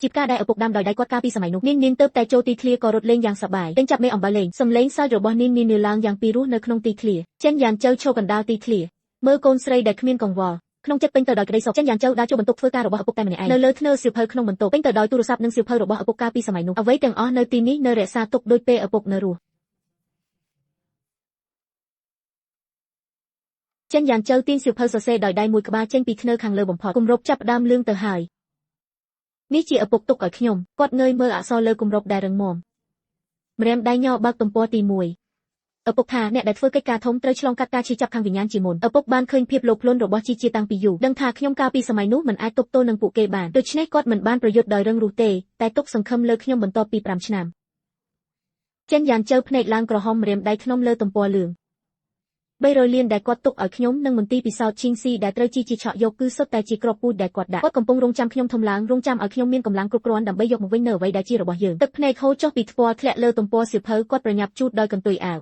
Speaker 1: ជាផ្កាដែលឪពុកដាំដោយដៃគាត់កាលពីសម័យនោះនាងទៅតែចូលទីធ្លាក៏រត់លេងយ៉ាងសប្បាយទិញចាប់មេអំបិលលេងសំឡេងសើចរបស់នាងនឿឡើងយ៉ាងពីរោះនៅក្នុងទីធ្លាចិនយ៉ាងជើឈរកណ្ដាលទីធ្លាមើលកូនស្រីដែលគ្មានកង្វល់ក្នុងចិត្តពេញទៅដោយក្តីសោកចិនយ៉ាងជើដើរចូលបន្ទប់ធ្វើការរបស់ឪពុកតែម្នាក់ឯងនៅលើធ្នើសៀវភៅក្នុងបន្ទប់ពេញទៅដោយទូរស័ព្ទនិងសៀវភៅរបស់ឪពុកកាលពីសម័យនោះអ្វីទាំងអស់នៅទីនេះនៅរក្សាទុកដោយពេលឪពុកនៅរស់ចិនយ៉ាងជើទាញសៀវភៅសរសេរដោយដៃមួយក្បាលចេញពីធ្នើខាងលើបំផុតគម្របចាប់ផ្ដើមលឿងទៅហើយនេះជាឪពុកទុកឲ្យខ្ញុំគាត់ងើយមើលអក្សរលើគម្របដែលរឹងមាំម្រាមដៃញ័របើកទំព័រទី1ឪពុកថាអ្នកដែលធ្វើកិច្ចការធំត្រូវឆ្លងកាត់ការឈឺចាប់ខាងវិញ្ញាណជាមុនឪពុកបានឃើញភាពលោភលន់របស់ជីជាតាំងពីយូរដឹងថាខ្ញុំកាលពីសម័យនោះមិនអាចទប់ទល់នឹងពួកគេបានដូច្នេះគាត់មិនបានប្រយុទ្ធដោយរឹងរូសទេតែទុកសង្ឃឹមលើខ្ញុំបន្ទាប់ពី5ឆ្នាំចិនយ៉ាងជើភ្នែកឡើងក្រហមម្រាមដៃធ្នមលើទំព័រលឿង300លានដែលគាត់ទុកឲ្យខ្ញុំនិងមន្ទីរពិសោធន៍ឈីងស៊ីដែលត្រូវជីជាឆក់យកគឺសុទ្ធតែជាក្របពូជដែលគាត់ដាក់គាត់កំពុងរងចាំខ្ញុំធំឡើងរងចាំឲ្យខ្ញុំមានកម្លាំងគ្រប់គ្រាន់ដើម្បីយកមកវិញនៅអ្វីដែលជារបស់យើងទឹកភ្នែកហូរចុះពីថ្ពាល់ធ្លាក់លើទំព័រសៀវភៅគាត់ប្រញាប់ជូតដោយកន្ទុយអាវ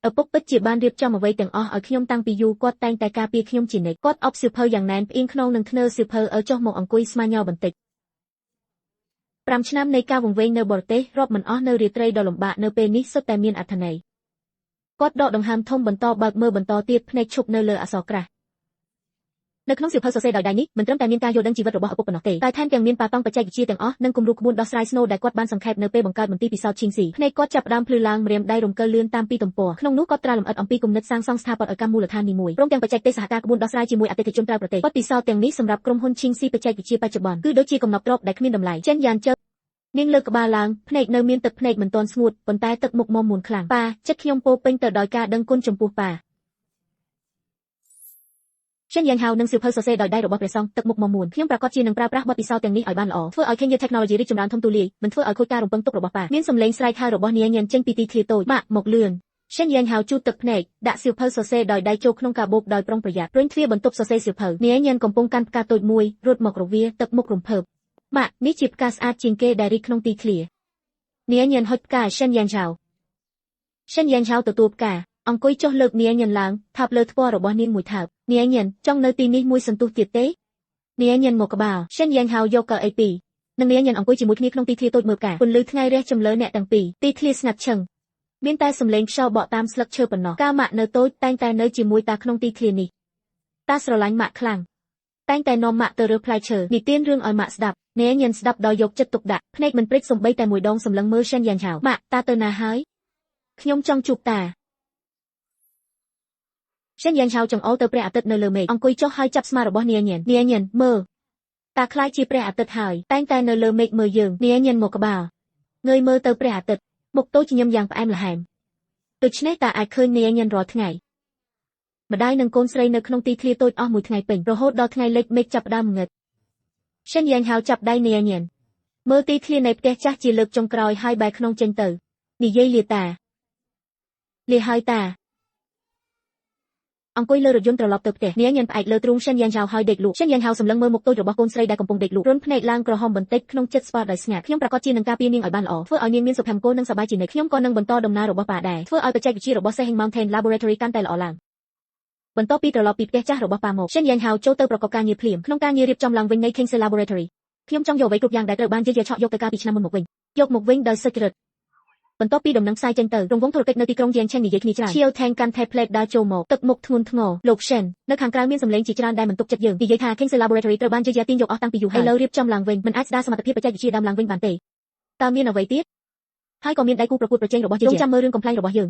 Speaker 1: ឪពុកពិតជាបានរៀបចំអ្វីទាំងអស់ឲ្យខ្ញុំតាំងពីយូរគាត់តែងតែការពារខ្ញុំជានិច្ចគាត់អបសៀវភៅយ៉ាងណែនផ្អៀងខ្នងនឹងធ្នើសៀវភៅចុះមកអង្គុយស្មាញញ័របន្តិច5ឆ្នាំនៃការវង្វេងនៅបរទេសរាប់មិនអស់នៅរាត្រីដ៏លំបាកនៅពេលនេះសុទ្ធតែមានអត្ថន័យគាត់ដកដង្ហើមធំបន្តបើកមើលបន្តទៀតភ្នែកឈប់នៅលើអក្សរក្រាស់នៅក្នុងសៀវភៅសរសេរដោយដៃនេះមិនត្រឹមតែមានការយល់ដឹងជីវិតរបស់ឪពុកប៉ុណ្ណោះទេតែថែមទាំងមានប៉ាតង់បច្ចេកវិទ្យាទាំងអស់និងគំរូក្បួនដោះស្រាយស្នូលដែលគាត់បានសង្ខេបនៅពេលបង្កើតមន្ទីរពិសោធន៍ឈីងស៊ីភ្នែកគាត់ចាប់ផ្ដើមភ្លឺឡើងម្រាមដៃរំកិលលឿនតាមពីទំព័រក្នុងនោះគាត់ត្រាលម្អិតអំពីគំនិតសាងសង់ស្ថាបត្យកម្មមូលដ្ឋាននីមួយព្រមទាំងបច្ចេកទេសសហការក្បួនដោះស្រាយជាមួយអតិថិជនក្រៅប្រទេសបទពិសោធន៍ទាំងនេះសម្រាប់ក្រុមហ៊ុនឈីងស៊ីបច្ចេកវិទ្យាបច្ចុប្បន្នគឺដូចជាកំណប់ទ្រព្យដែលគ្មានតម្លៃចិនយ៉ាងជើនាងលើកក្បាលឡើងភ្នែកនៅមានទឹកភ្នែកមិនទាន់ស្ងួតប៉ុន្តែទឹកមុខមាំមួនខ្លាំងប៉ាចិត្តខ្ញុំពោពេញទៅដោយការដឹងគុណចំពោះប៉ា Shen Yang Hao និងសៀវភៅសរសេរដោយដៃរបស់ព្រះសង្ឃទឹកមុខមមួនខ្ញុំប្រកាសជានឹងប្រើប្រាស់បទពិសោធន៍ទាំងនេះឲ្យបានល្អធ្វើឲ្យ Kenya Technology រីកចម្រើនធំទូលាយមិនធ្វើឲ្យខូចការរំពឹងទុករបស់ប៉ាមានសំឡេងស្រែកហៅរបស់នាងញញចេញពីទីធ្លាតូចបាក់មកលឿន Shen Yang Hao ជូតទឹកភ្នែកដាក់សៀវភៅសរសេរដោយដៃចូលក្នុងកាបូបដោយប្រុងប្រយ័ត្នរុញទ្វារបន្ទប់សរសេរសៀវភៅនាងញញកំពុងកាន់ផ្កាតូចមួយរត់មករវាទឹកមុខរំភើបបាក់នេះជាផ្កាស្អាតជាងគេដែលរីកក្នុងទីធ្លានាងញញហុចផ្កា Shen Yang Hao Shen Yang Hao ទទួលផ្កាអង្គុយចុះលើកនាងញញឡើងថាបលើថ្ពាល់របស់នាងមួយថើបនាងញញចង់នៅទីនេះមួយសន្ទុះទៀតទេនាងញញមកក្បាល Shen Yang Hao យកកៅអីពីរនិងនាងញញអង្គុយជាមួយគ្នាក្នុងទីធ្លាតូចមើលផ្កាពន្លឺថ្ងៃរះចម្លើអ្នកទាំងពីរទីធ្លាស្ងាត់ឈឹងមានតែសំឡេងខ្យល់បក់តាមស្លឹកឈើប៉ុណ្ណោះកាលម៉ាក់នៅតូចតែងតែនៅជាមួយតាក្នុងទីធ្លានេះតាស្រឡាញ់ម៉ាក់ខ្លាំងតែងតែនាំម៉ាក់ទៅរើសផ្លែឈើនិទានរឿងឲ្យម៉ាក់ស្ដាប់នាងញញស្ដាប់ដោយយកចិត្តទុកដាក់ភ្នែកមិនព្រិចសំបីតែមួយដងសម្លឹងមើល Shen Yang Hao ម៉ាក់តាទៅណាហើយខ្ញុំចង់ជួបតា Shen Yang Hao ចង្អុលទៅព្រះអាទិត្យនៅលើមេឃអង្គុយចុះហើយចាប់ស្មារបស់នាងញញមើលតាខ្លាចជាព្រះអាទិត្យហើយតែងតែនៅលើមេឃមើលយើងនាងញញមកក្បាលងើយមើលទៅព្រះអាទិត្យមុខតូចញញឹមយ៉ាងផ្អែមល្ហែមដូច្នេះតាអាចឃើញនាងញញរាល់ថ្ងៃម្ដាយនិងកូនស្រីនៅក្នុងទីធ្លាតូចអស់មួយថ្ងៃពេញរហូតដល់ថ្ងៃលិចមេឃចាប់ផ្ដើមងឹត Shen Yang Hao ចាប់ដៃនាងញញមើលទីធ្លានៃផ្ទះចាស់ជាលើកចុងក្រោយហើយបែរខ្នងចេញទៅនិយាយលាតាលាហើយតាអង្គុយលើរថយន្តត្រឡប់ទៅផ្ទះនាងញញផ្អែកលើទ្រូង Shen Yang Hao ហើយដេកលក់ Shen Yang Hao សម្លឹងមើលមុខតូចរបស់កូនស្រីដែលកំពុងដេកលក់រន្ធភ្នែកឡើងក្រហមបន្តិចក្នុងចិត្តស្វាដោយស្ងាត់ខ្ញុំប្រកាសជានឹងការពារនាងឲ្យបានល្អធ្វើឲ្យនាងមានសុភមង្គលនិងសប្បាយជានិច្ចខ្ញុំក៏នឹងបន្តដំណើររបស់ប៉ាដែរធ្វើឲ្យបច្ចេកវិទ្យារបស់ Sehing Mountain Laboratory កាន់តែល្អឡើងបន្ទាប់ពីត្រឡប់ពីផ្ទះចាស់របស់ប៉ាមក Shen Yang Hao ចូលទៅប្រកបការងារភ្លាមក្នុងការងាររៀបចំឡើងវិញនៃ Kingsey Laboratory ខ្ញុំចង់យកអ្វីគ្រប់យ៉ាងដែលត្រូវបានយាយឆក់យកទៅកាលពីឆ្នាំមុនមកវិញយកមកវិញដោយសុចរិតបន្ទាប់ពីដំណឹងផ្សាយចេញទៅរង្វង់ធុរកិច្ចនៅទីក្រុងយៀងឆេងនិយាយគ្នាច្រើន Chiao Tang កាន់ tablet ដើរចូលមកទឹកមុខធ្ងន់ធ្ងរលោក Shen នៅខាងក្រៅមានសម្លេងជាច្រើនដែលមិនទុកចិត្តយើងនិយាយថា Kingsey Laboratory ត្រូវបានយាយទាញយកអស់តាំងពីយូរហើយឥឡូវរៀបចំឡើងវិញមិនអាចស្ដារសមត្ថភាពបច្ចេកវិទ្យាដើមឡើងវិញបានទេតើមានអ្វីទៀតហើយក៏មានដៃគូប្រកួតប្រជែងរបស់យាយចាំមើលរឿងកំ pl ែងរបស់យើង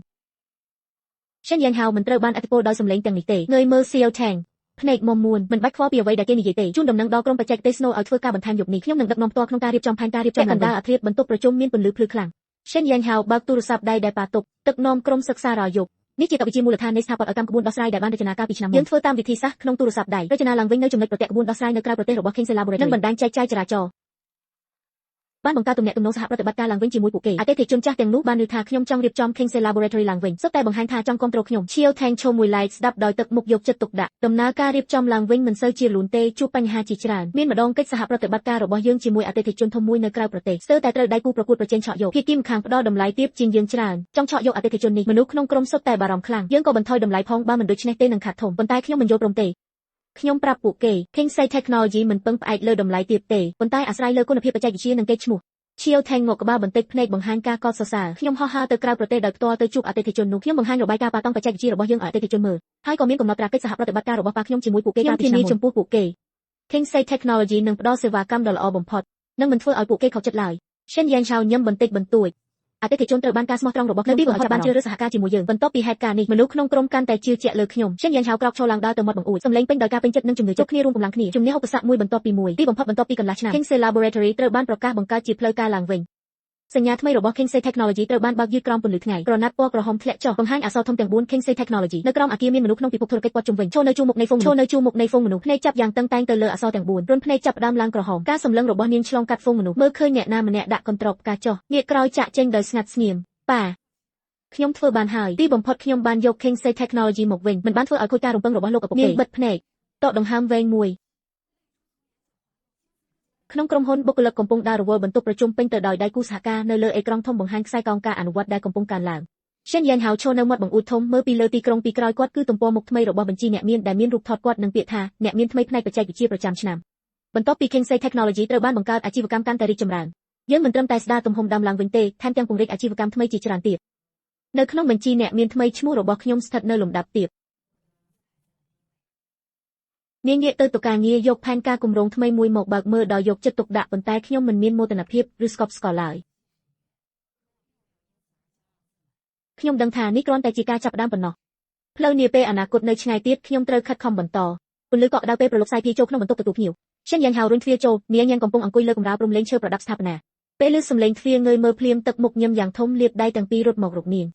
Speaker 1: Shen Yang Hao មិនត្រូវបានឥទ្ធិពលដោយសម្លេងទាំងនេះទេងើយមើល Chiao Tang ភ្នែកមុំមួនមិនបាច់ខ្វល់ពីអ្វីដែលគេនិយាយទេជូនដំណឹងដល់ក្រុមបច្ចេកទេស Snow ឲ្យធ្វើការបន្ថែមយប់នេះខ្ញុំនឹងដឹកនាំផ្ទាល់ក្នុងការរៀបចំផែនការរៀបចំកណ្ដាលអាធ្រាត្របន្ទប់ប្រជុំមានពន្លឺភ្លឺខ្លាំង Shen Yang Hao បើកទូរស័ព្ទដៃដែលប៉ាទុកទឹកនាំក្រុមសិក្សារាល់យប់នេះជាតវិជ្ជាមូលដ្ឋាននៃស្ថាបត្យកម្មក្បួនដោះស្រាយដែលបានរចនាកាលពីឆ្នាំមុនយើងធ្វើតាមវិធីសាស្ត្រក្នុងទូរស័ព្ទដៃរចនាឡើងវិញនៅចំណុចប្រទាក់ក្បួនដោះស្រាយនៅក្រៅប្រទេសរបស់ Kingsey Laboratory និងបណ្ដាញចែកចាយចរាចរណ៍បានបង្កើតទំនាក់ទំនងសហប្រតិបត្តិការឡើងវិញជាមួយពួកគេអតិថិជនចាស់ទាំងនោះបានឮថាខ្ញុំចង់រៀបចំ Kingsey Laboratory ឡើងវិញសុទ្ធតែបង្ហាញថាចង់គាំទ្រខ្ញុំ Chiao Tang ឈោមួយឡែកស្ដាប់ដោយទឹកមុខយកចិត្តទុកដាក់ដំណើរការរៀបចំឡើងវិញមិនសូវជាលូនទេជួបបញ្ហាជាច្រើនមានម្ដងកិច្ចសហប្រតិបត្តិការរបស់យើងជាមួយអតិថិជនធំមួយនៅក្រៅប្រទេសស្ទើរតែត្រូវដៃគូប្រកួតប្រជែងឆក់យកភាគីម្ខាងផ្ដល់តម្លៃទាបជាងយើងច្រើនចង់ឆក់យកអតិថិជននេះមនុស្សក្នុងក្រុមសុទ្ធតែបារម្ភខ្លាំងយើងក៏បន្ថយតម្លៃផងបើមិនដូច្នេះទេនឹងខាតធំប៉ុន្តែខ្ញុំមិនយល់ព្រមទេខ្ញុំប្រាប់ពួកគេ Kingsey Technology មិនពឹងផ្អែកលើតម្លៃទាបទេប៉ុន្តែអាស្រ័យលើគុណភាពបច្ចេកវិទ្យានិងកេរ្តិ៍ឈ្មោះChiao Tang ងក់ក្បាលបន្តិចភ្នែកបង្ហាញការកោតសរសើរខ្ញុំហោះហើរទៅក្រៅប្រទេសដោយផ្ទាល់ទៅជួបអតិថិជននោះខ្ញុំបង្ហាញរបាយការណ៍ប៉ាតង់បច្ចេកវិទ្យារបស់យើងឲ្យអតិថិជនមើលហើយក៏មានកំណត់ត្រាកិច្ចសហប្រតិបត្តិការរបស់ប៉ាខ្ញុំជាមួយពួកគេកាលពីឆ្នាំមុនចំពោះពួកគេ Kingsey Technology នឹងផ្ដល់សេវាកម្មដ៏ល្អបំផុតនិងមិនធ្វើឲ្យពួកគេខកចិត្តឡើយ Shen Yang Hao ញឹមបន្តិចបន្តួចអតិថិជនត្រូវបានការស្មោះត្រង់របស់ខ្ញុំពីបំផុតបានជឿរើសសហការជាមួយយើងបន្ទាប់ពីហេតុការណ៍នេះមនុស្សក្នុងក្រុមកាន់តែជឿជាក់លើខ្ញុំ Shen Yang Hao ក្រោកឈរឡើងដើរទៅមាត់បង្អួចសម្លេងពេញដោយការពេញចិត្តនិងជំនឿចុះគ្នារួមកម្លាំងគ្នាជំនះឧបសគ្គមួយបន្ទាប់ពីមួយទីបំផុតបន្ទាប់ពីកន្លះឆ្នាំ Kingsey Laboratory ត្រូវបានប្រកាសបង្កើតជាផ្លូវការឡើងវិញសញ្ញាថ្មីរបស់ Kingsey Technology ត្រូវបានបើកយឺតក្រោមពន្លឺថ្ងៃក្រណាត់ពណ៌ក្រហមធ្លាក់ចុះបង្ហាញអក្សរធំទាំង4 Kingsey Technology នៅក្រោមអគារមានមនុស្សក្នុងពិភពធុរកិច្ចព័ទ្ធជុំវិញឈរនៅជួរមុខនៃហ្វូងមនុស្សភ្នែកចាប់យ៉ាងតឹងតែងទៅលើអក្សរទាំង4រន្ធភ្នែកចាប់ផ្ដើមឡើងក្រហមការសម្លឹងរបស់នាងឆ្លងកាត់ហ្វូងមនុស្សមើលឃើញអ្នកណាម្នាក់ដាក់កន្ត្រកផ្កាចុះងាកក្រោយចាក់ចេញដោយស្ងាត់ស្ងៀមប៉ាខ្ញុំធ្វើបានហើយទីបំផុតខ្ញុំបានយក Kingsey Technology មកវិញមិនបានធ្វើឲ្យខូចការរំពឹងរបស់លោកឪពុកទេនាងបិទភ្នែកតកដង្ហើមវែងមួយក្នុងក្រុមហ៊ុនបុគ្គលិកកំពុងដើររវល់បន្ទប់ប្រជុំពេញទៅដោយដៃគូសហការនៅលើអេក្រង់ធំបង្ហាញខ្សែកោងការអនុវត្តដែលកំពុងកើនឡើង Shen Yang Hao ឈរនៅមាត់បង្អួចធំមើលពីលើទីក្រុងពីក្រោយគាត់គឺទំព័រមុខថ្មីរបស់បញ្ជីអ្នកមានដែលមានរូបថតគាត់និងពាក្យថាអ្នកមានថ្មីផ្នែកបច្ចេកវិទ្យាប្រចាំឆ្នាំបន្ទាប់ពី Kingsey Technology ត្រូវបានបង្កើតអាជីវកម្មកាន់តែរីកចម្រើនយើងមិនត្រឹមតែស្ដារទំហំដើមឡើងវិញទេថែមទាំងពង្រីកអាជីវកម្មថ្មីជាច្រើនទៀតនៅក្នុងបញ្ជីអ្នកមានថ្មីឈ្មោះរបស់ខ្ញុំស្ថិតនៅលំដាប់ទាបនាងងាកទៅតុការងារយកផែនការគម្រោងថ្មីមួយមកបើកមើលដោយយកចិត្តទុកដាក់ប៉ុន្តែខ្ញុំមិនមានមោទនភាពឬស្កប់ស្កល់ឡើយខ្ញុំដឹងថានេះគ្រាន់តែជាការចាប់ផ្ដើមប៉ុណ្ណោះផ្លូវនាពេលអនាគតនៅឆ្ងាយទៀតខ្ញុំត្រូវខិតខំបន្តពន្លឺកក់ក្ដៅពេលប្រឡប់សាយភាយចូលក្នុងបន្ទប់ទទួលភ្ញៀវ Shen Yang Hao រុញទ្វារចូលនាងកំពុងអង្គុយលើកម្រាលព្រំលេងឈើប្រដាប់ស្ថាបនាពេលឮសំឡេងទ្វារងើយមើលភ្លាមទឹកមុខញឹមយ៉ាងធំលាបដៃទាំងពីររត់មករកនាង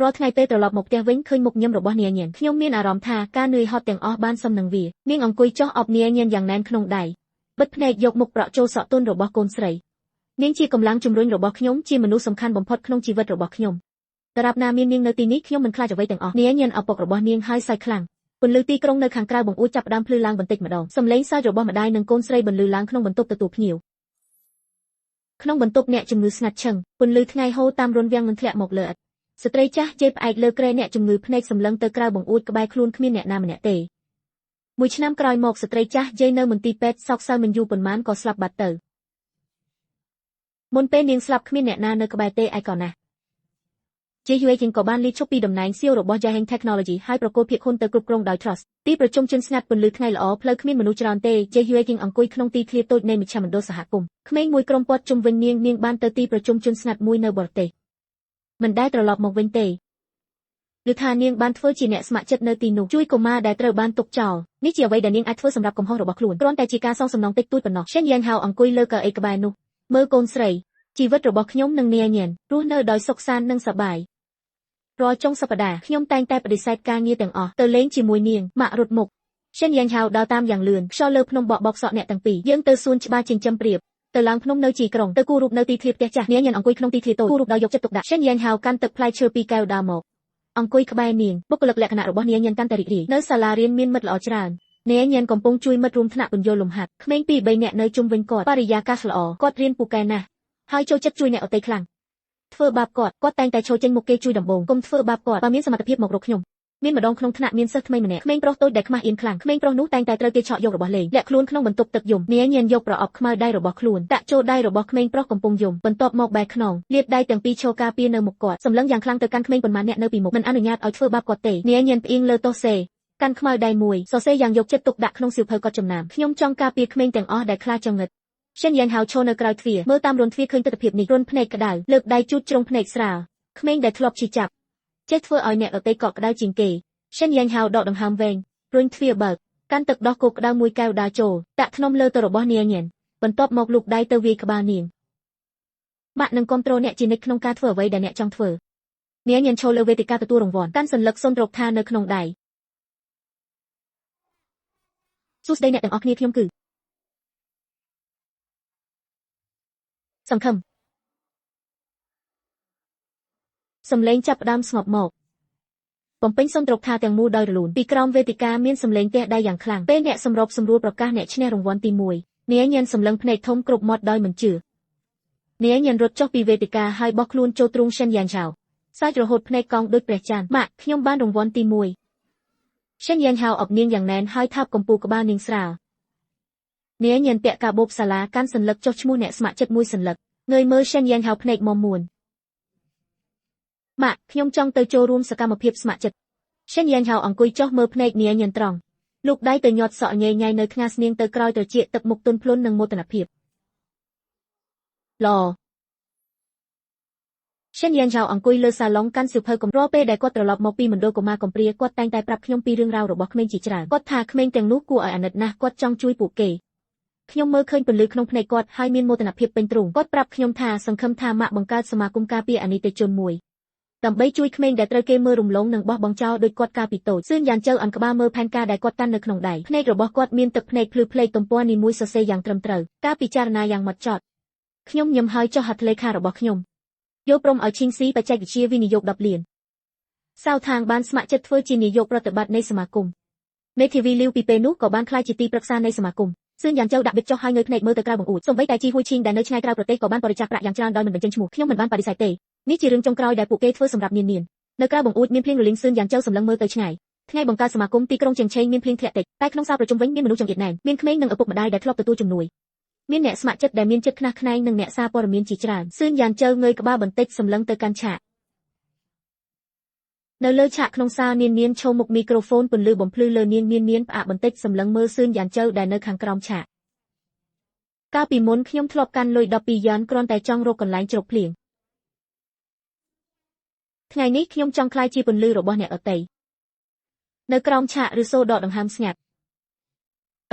Speaker 1: រាល់ថ្ងៃពេលត្រឡប់មកផ្ទះវិញឃើញមុខញឹមរបស់នាងញៀនខ្ញុំមានអារម្មណ៍ថាការនឿយហត់ទាំងអស់បានសមនឹងវានាងអង្គុយចុះអបនាងញៀនយ៉ាងណែនក្នុងដៃបិទភ្នែកយកមុខប្រក់ចូលសក់ទន់របស់កូនស្រីនាងជាកម្លាំងជំរុញរបស់ខ្ញុំជាមនុស្សសំខាន់បំផុតក្នុងជីវិតរបស់ខ្ញុំដរាបណាមាននាងនៅទីនេះខ្ញុំមិនខ្លាចអ្វីទាំងអស់នាងញៀនឪពុករបស់នាងហើយសើចខ្លាំងពន្លឺទីក្រុងនៅខាងក្រៅបង្អួចចាប់ផ្ដើមភ្លឺឡើងបន្តិចម្ដងសំឡេងសើចរបស់ម្ដាយនិងកូនស្រីបន្លឺឡើងក្នុងបន្ទប់ទទួលភ្ញៀវក្នុងបន្ទប់អ្នកជំងឺស្ងាត់ឈឹងពន្លឺថ្ងៃហូរតាមរន្ធវាំងនឹងធ្លាក់មកលើឥដ្ឋស្ត្រីចាស់ជេរផ្អែកលើគ្រែអ្នកជំងឺភ្នែកសម្លឹងទៅក្រៅបង្អួចក្បែរខ្លួនគ្មានអ្នកណាម្នាក់ទេមួយឆ្នាំក្រោយមកស្ត្រីចាស់យាយនៅមន្ទីរពេទ្យសោកសៅមិនយូរប៉ុន្មានក៏ស្លាប់បាត់ទៅមុនពេលនាងស្លាប់គ្មានអ្នកណានៅក្បែរទេឯកោណាស់ជាយូអេជីងក៏បានលាឈប់ពីតំណែង CEO របស់ Jiaheng Technology ហើយប្រគល់ភាគហ៊ុនទៅគ្រប់គ្រងដោយ Trust ទីប្រជុំជនស្ងាត់ពន្លឺថ្ងៃល្អផ្លូវគ្មានមនុស្សច្រើនទេជាយូអេជីងអង្គុយក្នុងទីធ្លាតូចនៃមជ្ឈមណ្ឌលសហគមន៍ក្មេងមួយក្រុមព័ទ្ធជុំវិញនាងបានទៅទីប្រជុំជនស្ងាត់មួយនៅបរទេសមិនដែលត្រឡប់មកវិញទេឬថានាងបានធ្វើជាអ្នកស្ម័គ្រចិត្តនៅទីនោះជួយកុមារដែលត្រូវបានទុកចោលនេះជាអ្វីដែលនាងអាចធ្វើសម្រាប់កំហុសរបស់ខ្លួនគ្រាន់តែជាការសងសំណងតិចតួចប៉ុណ្ណោះឈិនយ៉ាងហៅអង្គុយលើកៅអីក្បែរនោះមើលកូនស្រីជីវិតរបស់ខ្ញុំនិងនាងញៀនរស់នៅដោយសុខសាន្តនិងសប្បាយរាល់ចុងសប្តាហ៍ខ្ញុំតែងតែបដិសេធការងារទាំងអស់ទៅលេងជាមួយនាងម៉ាក់រត់មុខឈិនយ៉ាងហៅដើរតាមយ៉ាងលឿនខ្យល់លើភ្នំបក់បោកសក់អ្នកទាំងពីរយើងទៅសួនច្បារចិញ្ចឹមព្រាបទៅឡើងភ្នំនៅជីក្រុងទៅគូររូបនៅទីធ្លាផ្ទះចាស់នាងញ៉ាំអង្គុយក្នុងទីធ្លាតូចគូររូបដោយយកចិត្តទុកដាក់ឈិនយ៉ាងហៅកាន់ទឹកផ្លែឈើពីកែវដើរមកអង្គុយក្បែរនាងបុគ្គលិកលក្ខណៈរបស់នាងញ៉ាំកាន់តែរីករាយនៅសាលារៀនមានមិត្តល្អច្រើននាងញ៉ាំកំពុងជួយមិត្តរួមថ្នាក់ពន្យល់លំហាត់ក្មេងពីរបីនាក់នៅជុំវិញគាត់បរិយាកាសល្អគាត់រៀនពូកែណាស់ហើយចូលចិត្តជួយអ្នកដទៃខ្លាំងធ្វើបាបគាត់តែងតែឈរចេញមុខគេជួយដំបូងកុំធ្វើបាបគាត់បើមានសមត្ថភាពមករកខ្ញុំមានម្ដងក្នុងថ្នាក់មានសិស្សថ្មីម្នាក់ក្មេងប្រុសតូចដែលខ្មាស់អៀនខ្លាំងក្មេងប្រុសនោះតែងតែត្រូវគេឆក់យករបស់លេងលាក់ខ្លួនក្នុងបន្ទប់ទឹកយំនាងញ៉ាំយកប្រអប់ខ្មៅដៃរបស់ខ្លួនដាក់ចូលដៃរបស់ក្មេងប្រុសកំពុងយំបន្ទាប់មកបែរខ្នងលាតដៃទាំងពីរឈរការពារនៅមុខគាត់សម្លឹងយ៉ាងខ្លាំងទៅកាន់ក្មេងប៉ុន្មានអ្នកនៅពីមុខមិនអនុញ្ញាតឲ្យធ្វើបាបគាត់ទេនាងញ៉ាំផ្អៀងលើតោះសេកាន់ខ្មៅដៃមួយសរសេរយ៉ាងយកចិត្តទុកដាក់ក្នុងសៀវភៅកត់ចំណាំខ្ញុំចង់ការពារក្មេងទាំងអស់ដែលខ្លាចចង្រិតឈិនយ៉ាងហៅឈរនៅក្រៅទ្វារមើលតាមរន្ធទ្វារឃើញទិដ្ឋភាពនេះរន្ធភ្នែកក្តៅលើកដៃជូតជ្រុងភ្នែកស្រាលក្មេងដែលធ្លាប់ជិះចាប់ចេះធ្វើឲ្យអ្នកដទៃកក់ក្តៅជាងគេឈិនយ៉ាងហៅដកដង្ហើមវែងរុញទ្វារបើកកាន់ទឹកដោះគោក្តៅមួយកែវដើរចូលដាក់ធ្នមលើទៅរបស់នាងញ៉ាំបន្ទាប់មកលូកដៃទៅវាយក្បាលនាងបាក់នឹងគ្រប់គ្រងអ្នកជានិច្ចក្នុងការធ្វើអ្វីដែលអ្នកចង់ធ្វើនាងញ៉ាំឈរលើវេទិកាទទួលរង្វាន់កាន់សញ្ញាសុនរកថានៅក្នុងដៃសួស្តីអ្នកទាំងអស់គ្នាខ្ញុំគឺសង្ឃឹមសំឡេងចាប់ផ្ដើមស្ងប់មកបំពេញសុនត្រកថាទាំងមូលដោយរលូនពីក្រោមវេទិកាមានសំឡេងទះដៃយ៉ាងខ្លាំងពេលអ្នកសម្របសម្រួលប្រកាសអ្នកឈ្នះរង្វាន់ទី1នាងញ៉ាំសម្លឹងភ្នែកធំគ្រប់មាត់ដោយមិនជឿនាងញ៉ាំរត់ចុះពីវេទិកាហើយបោះខ្លួនចូលទ្រូងឈិនយ៉ាងឆៅសាច់រហូតភ្នែកកង់ដូចព្រះច័ន្ទម៉ាក់ខ្ញុំបានរង្វាន់ទី1ឈិនយ៉ាងហៅអបនាងយ៉ាងណែនហើយថាបកំពូលក្បាលនាងស្រាលនាងញ៉ាំពាក់កាបូបសាឡាកាន់សញ្ញាចុះឈ្មោះអ្នកស្ម័គ្រចិត្តមួយសញ្ញាងើយមើលឈិនយ៉ាងហៅភ្នែកមុំមួនម៉ាក់ខ្ញុំចង់ទៅចូលរួមសកម្មភាពស្ម័គ្រចិត្តឈិនយ៉ាងហៅអង្គុយចុះមើលភ្នែកនាងញ៉ាំត្រង់លូកដៃទៅញាត់សក់ញ៉ៃញ៉ៃនៅថ្ងាសស្នៀងទៅក្រោយត្រចៀកទឹកមុខទន់ភ្លន់នឹងមោទនភាពល្អឈិនយ៉ាងហៅអង្គុយលើសាឡុងកាន់សៀវភៅកម្រពេលដែលគាត់ត្រឡប់មកពីមណ្ឌលកុមារកំព្រាគាត់តែងតែប្រាប់ខ្ញុំពីរឿងរ៉ាវរបស់ក្មេងជាច្រើនគាត់ថាក្មេងទាំងនោះគួរឲ្យអាណិតណាស់គាត់ចង់ជួយពួកគេខ្ញុំមើលឃើញពន្លឺក្នុងភ្នែកគាត់ហើយមានមោទនភាពពេញទ្រូងគាត់ប្រាប់ខ្ញុំថាសង្ឃឹមថាម៉ាក់បង្កើតសមាគមការពារអនិច្ចជនមួយដើម្បីជួយក្មេងដែលត្រូវគេមើលរំលងនិងបោះបង់ចោលដោយគាត់កាលពីតូចសឿនយ៉ាងជើអានក្បាលមើលផែនការដែលគាត់កាន់នៅក្នុងដៃភ្នែករបស់គាត់មានទឹកភ្នែកភ្លឺផ្លេកទំព័រនីមួយសរសេរយ៉ាងត្រឹមត្រូវការពិចារណាយ៉ាងម៉ត់ចត់ខ្ញុំញឹមហើយចុះហត្ថលេខារបស់ខ្ញុំយកព្រមឲ្យឈីងស៊ីបច្ចេកវិទ្យាវិនិយោគ10 លានសាវថាងបានស្ម័គ្រចិត្តធ្វើជានាយកប្រតិបត្តិនៃសមាគមមេធាវីលីវពីពេលនោះក៏បានក្លាយជាទីប្រឹក្សានៃសមាគមសឿនយ៉ាងជើដាក់បិទចុះហើយងើយភ្នែកមើលទៅក្រៅបង្អួចសូម្បីតែជីហួយឈីងដែលនៅឆ្ងាយក្រៅប្រទេសក៏បានបរិច្ចាគប្រាក់យ៉ាងច្រើនដោយមិនបញ្ចេញឈ្មោះខ្ញុំមិនបានបដិសេធទេនេះជារឿងចុងក្រោយដែលពួកគេធ្វើសម្រាប់នាងនៅក្រៅបង្អួចមានភ្លៀងរលីងសឿនយ៉ាងជើសម្លឹងមើលទៅឆ្ងាយថ្ងៃបង្កើតសមាគមទីក្រុងជៀងឆេងមានភ្លៀងធ្លាក់តិចតែក្នុងសាលប្រជុំវិញមានមនុស្សចង្អៀតណែនមានក្មេងនិងឪពុកម្ដាយដែលធ្លាប់ទទួលជំនួយមានអ្នកស្ម័គ្រចិត្តដែលមានចិត្តខ្នះខ្នែងនិងអ្នកសារព័ត៌មានជាច្រើនសឿនយ៉ាងជើងើយក្បាលបន្តិចសម្លឹងទៅកាន់ឆាកនៅលើឆាកក្នុងសាលនាងឈោមុខមីក្រូហ្វូនពន្លឺបំភ្លឺលើនាងផ្អាកបន្តិចសម្លឹងមើលសឿនយ៉ាងជើដែលនៅខាងក្រោមឆាកកាលពីមុនខ្ញុំធ្លាប់កាន់លុយ12 យ៉ឺនគ្រាន់តែចង់រកកន្លែងជ្រកភ្លៀងថ្ងៃនេះខ្ញុំចង់ក្លាយជាពន្លឺរបស់អ្នកដទៃនៅក្រោមឆាកឬសូដកដង្ហើមស្ងាត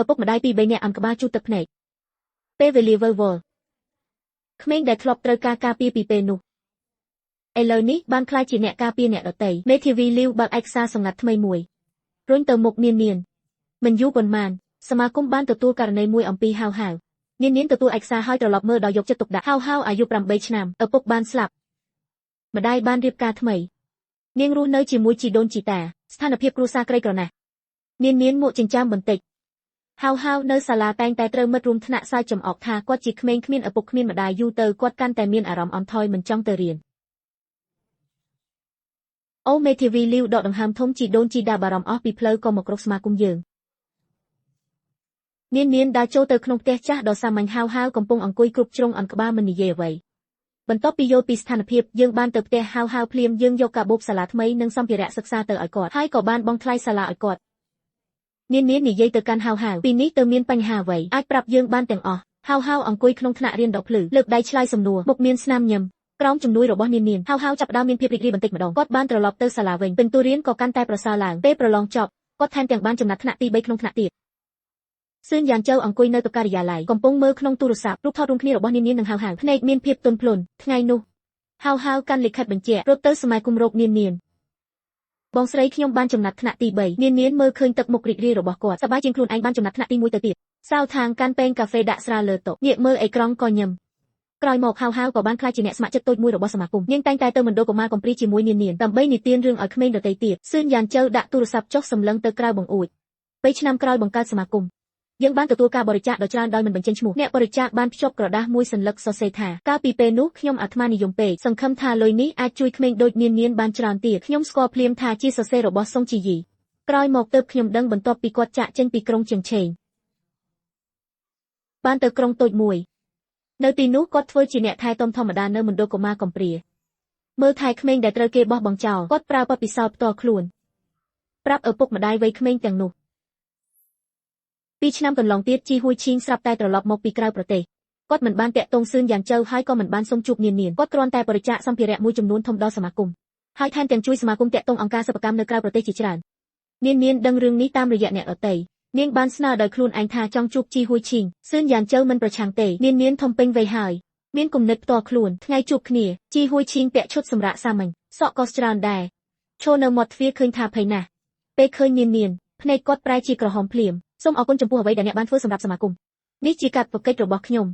Speaker 1: ់ឪពុកម្ដាយពីរបីនាក់អានក្បាលជូតទឹកភ្នែកពេលវេលាវិលវល់ក្មេងដែលធ្លាប់ត្រូវការការពារពីពេលនោះ ឥឡូវនេះបានក្លាយជាអ្នកការពារអ្នកដទៃមេធាវីលាវបើកឯកសារសម្ងាត់ថ្មីមួយរុញទៅមុខនានមិនយូរប៉ុន្មានសមាគមបានទទួលករណីមួយអំពីហៅនានទទួលឯកសារហើយត្រឡប់មើលដោយយកចិត្តទុកដាក់ហៅអាយុ8ឆ្នាំឪពុកបានស្លាប់ម្ដាយបានរៀបការថ្មីនាងរស់នៅជាមួយជីដូនជីតាស្ថានភាពគ្រួសារក្រីក្រណាស់នានមកចិញ្ចើមបន្តិចហៅនៅសាលាតែងតែត្រូវមិត្តរួមថ្នាក់សើចចំអកថាគាត់ជាក្មេងគ្មានឪពុកគ្មានម្ដាយយូរទៅគាត់កាន់តែមានអារម្មណ៍អន់ថយមិនចង់ទៅរៀនអូមេធាវីលាវដកដង្ហើមធំជីដូនជីតាបារម្ភអស់ពីផ្លូវក៏មករកសមាគមយើងនានដើរចូលទៅក្នុងផ្ទះចាស់ដ៏សាមញ្ញហៅកំពុងអង្គុយគ្រប់ជ្រុងអន្ក្បាលមិននិយាយអ្វីបន្ទាប់ពីយល់ពីស្ថានភាពយើងបានទៅផ្ទះហៅភ្លាមយើងយកកាបូបសាលាថ្មីនិងសម្ភារៈសិក្សាទៅឲ្យគាត់ហើយក៏បានបង់ថ្លៃសាលាឲ្យគាត់នាននិយាយទៅកាន់ហៅពីនេះទៅមានបញ្ហាអ្វីអាចប្រាប់យើងបានទាំងអស់ហៅអង្គុយក្នុងថ្នាក់រៀនដកភ្លឺលើកដៃឆ្លើយសំណួរមុខមានស្នាមញឹមក្រោមជំនួយរបស់នានហៅចាប់ផ្ដើមមានភាពរីករាយបន្តិចម្ដងគាត់បានត្រឡប់ទៅសាលាវិញពិន្ទុរៀនក៏កាន់តែប្រសើរឡើងពេលប្រឡងចប់គាត់ថែមទាំងបានចំណាត់ថ្នាក់ទី3ក្នុងថ្នាក់ទៀតសឿនយ៉ាងចៅអង្គុយនៅតុការិយាល័យកំពុងមើលក្នុងទូរស័ព្ទរូបថតរួមគ្នារបស់នាននិងហៅភ្នែកមានភាពទន់ភ្លន់ថ្ងៃនោះហៅកាន់លិខិតបញ្ជាក់រត់ទៅសមាគមរកនានបងស្រីខ្ញុំបានចំណាត់ថ្នាក់ទី3នានមើលឃើញទឹកមុខរីករាយរបស់គាត់សប្បាយជាងខ្លួនឯងបានចំណាត់ថ្នាក់ទី1ទៅទៀតសៅថាងកាន់ពែងកាហ្វេដាក់ស្រាលើតុងាកមើលអេក្រង់ក៏ញឹមក្រោយមកហៅក៏បានក្លាយជាអ្នកស្ម័គ្រចិត្តតូចមួយរបស់សមាគមនាងតែងតែទៅមណ្ឌលកុមារកំព្រាជាមួយនានដើម្បីនិទានរឿងឲ្យក្មេងដទៃទៀតសឿនយ៉ាងចៅដាក់ទូរស័ព្ទចុះសម្លឹងទៅក្រៅបង្អួច3ឆ្នាំក្រោយបង្កើតសមាគមយើងបានទទួលការបរិច្ចាគដ៏ច្រើនដោយមិនបញ្ចេញឈ្មោះអ្នកបរិច្ចាគបានភ្ជាប់ក្រដាសមួយសន្លឹកសរសេរថាកាលពីពេលនោះខ្ញុំអាត្មានិយមពេកសង្ឃឹមថាលុយនេះអាចជួយក្មេងដូចនានបានច្រើនទៀតខ្ញុំស្គាល់ភ្លាមថាជាសរសេររបស់សុងជីយីក្រោយមកទើបខ្ញុំដឹងបន្ទាប់ពីគាត់ចាក់ចេញពីក្រុងជើងឆេងបានទៅក្រុងតូចមួយនៅទីនោះគាត់ធ្វើជាអ្នកថែទាំធម្មតានៅមណ្ឌលកុមារកំព្រាមើលថែក្មេងដែលត្រូវគេបោះបង់ចោលគាត់ប្រើបទពិសោធន៍ផ្ទាល់ខ្លួនប្រាប់ឪពុកម្ដាយវ័យក្មេងទាំងនោះ2ឆ្នាំកន្លងទៀតជីហួយឈីងស្រាប់តែត្រឡប់មកពីក្រៅប្រទេសគាត់មិនបានតាក់ទងសឿនយ៉ាងចៅហើយក៏មិនបានសុំជួបនានគាត់គ្រាន់តែបរិច្ចាគសម្ភារៈមួយចំនួនធំដល់សមាគមហើយថែមទាំងជួយសមាគមតាក់ទងអង្គការសិប្បកម្មនៅក្រៅប្រទេសជាច្រើននាងដឹងរឿងនេះតាមរយៈអ្នកដទៃនាងបានស្នើដោយខ្លួនឯងថាចង់ជួបជីហួយឈីងសឿនយ៉ាងចៅមិនប្រឆាំងទេនាងធំពេញវ័យហើយមានគំនិតផ្ទាល់ខ្លួនថ្ងៃជួបគ្នាជីហួយឈីងពាក់ឈុតសម្រាប់សាមញ្ញសក់ក៏ច្រើនដែរឈរនៅមាត់ទ្វារឃើញថាភ័យណាស់ពេលឃើញនាងភ្នែកគាត់ប្រែជាក្រហមភ្លាមសូមអរគុណចំពោះអ្វីដែលអ្នកបានធ្វើសម្រាប់សមាគមនេះជាកាតព្វកិច្ចរបស់ខ្ញុំ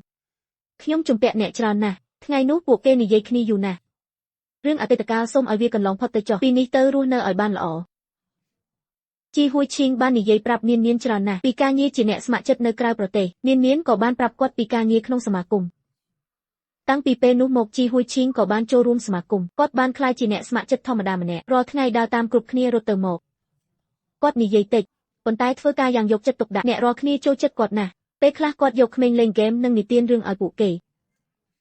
Speaker 1: ជំពាក់អ្នកច្រើនណាស់ថ្ងៃនោះពួកគេនិយាយគ្នាយូរណាស់រឿងអតីតកាលសូមឲ្យវាកន្លងផុតទៅចុះពីនេះទៅរស់នៅឲ្យបានល្អជីហួយឈីងបាននិយាយប្រាប់នាងច្រើនណាស់ពីការងារជាអ្នកស្ម័គ្រចិត្តនៅក្រៅប្រទេសនាងក៏បានប្រាប់គាត់ពីការងារក្នុងសមាគមតាំងពីពេលនោះមកជីហួយឈីងក៏បានចូលរួមសមាគមគាត់បានក្លាយជាអ្នកស្ម័គ្រចិត្តធម្មតាម្នាក់រាល់ថ្ងៃដើរតាមគ្រប់គ្នារត់ទៅមកគាត់និយាយតិចប៉ុន្តែធ្វើការយ៉ាងយកចិត្តទុកដាក់អ្នករាល់គ្នាចូលចិត្តគាត់ណាស់ពេលខ្លះគាត់យកក្មេងលេងហ្គេមនិងនិទានរឿងឲ្យពួកគេ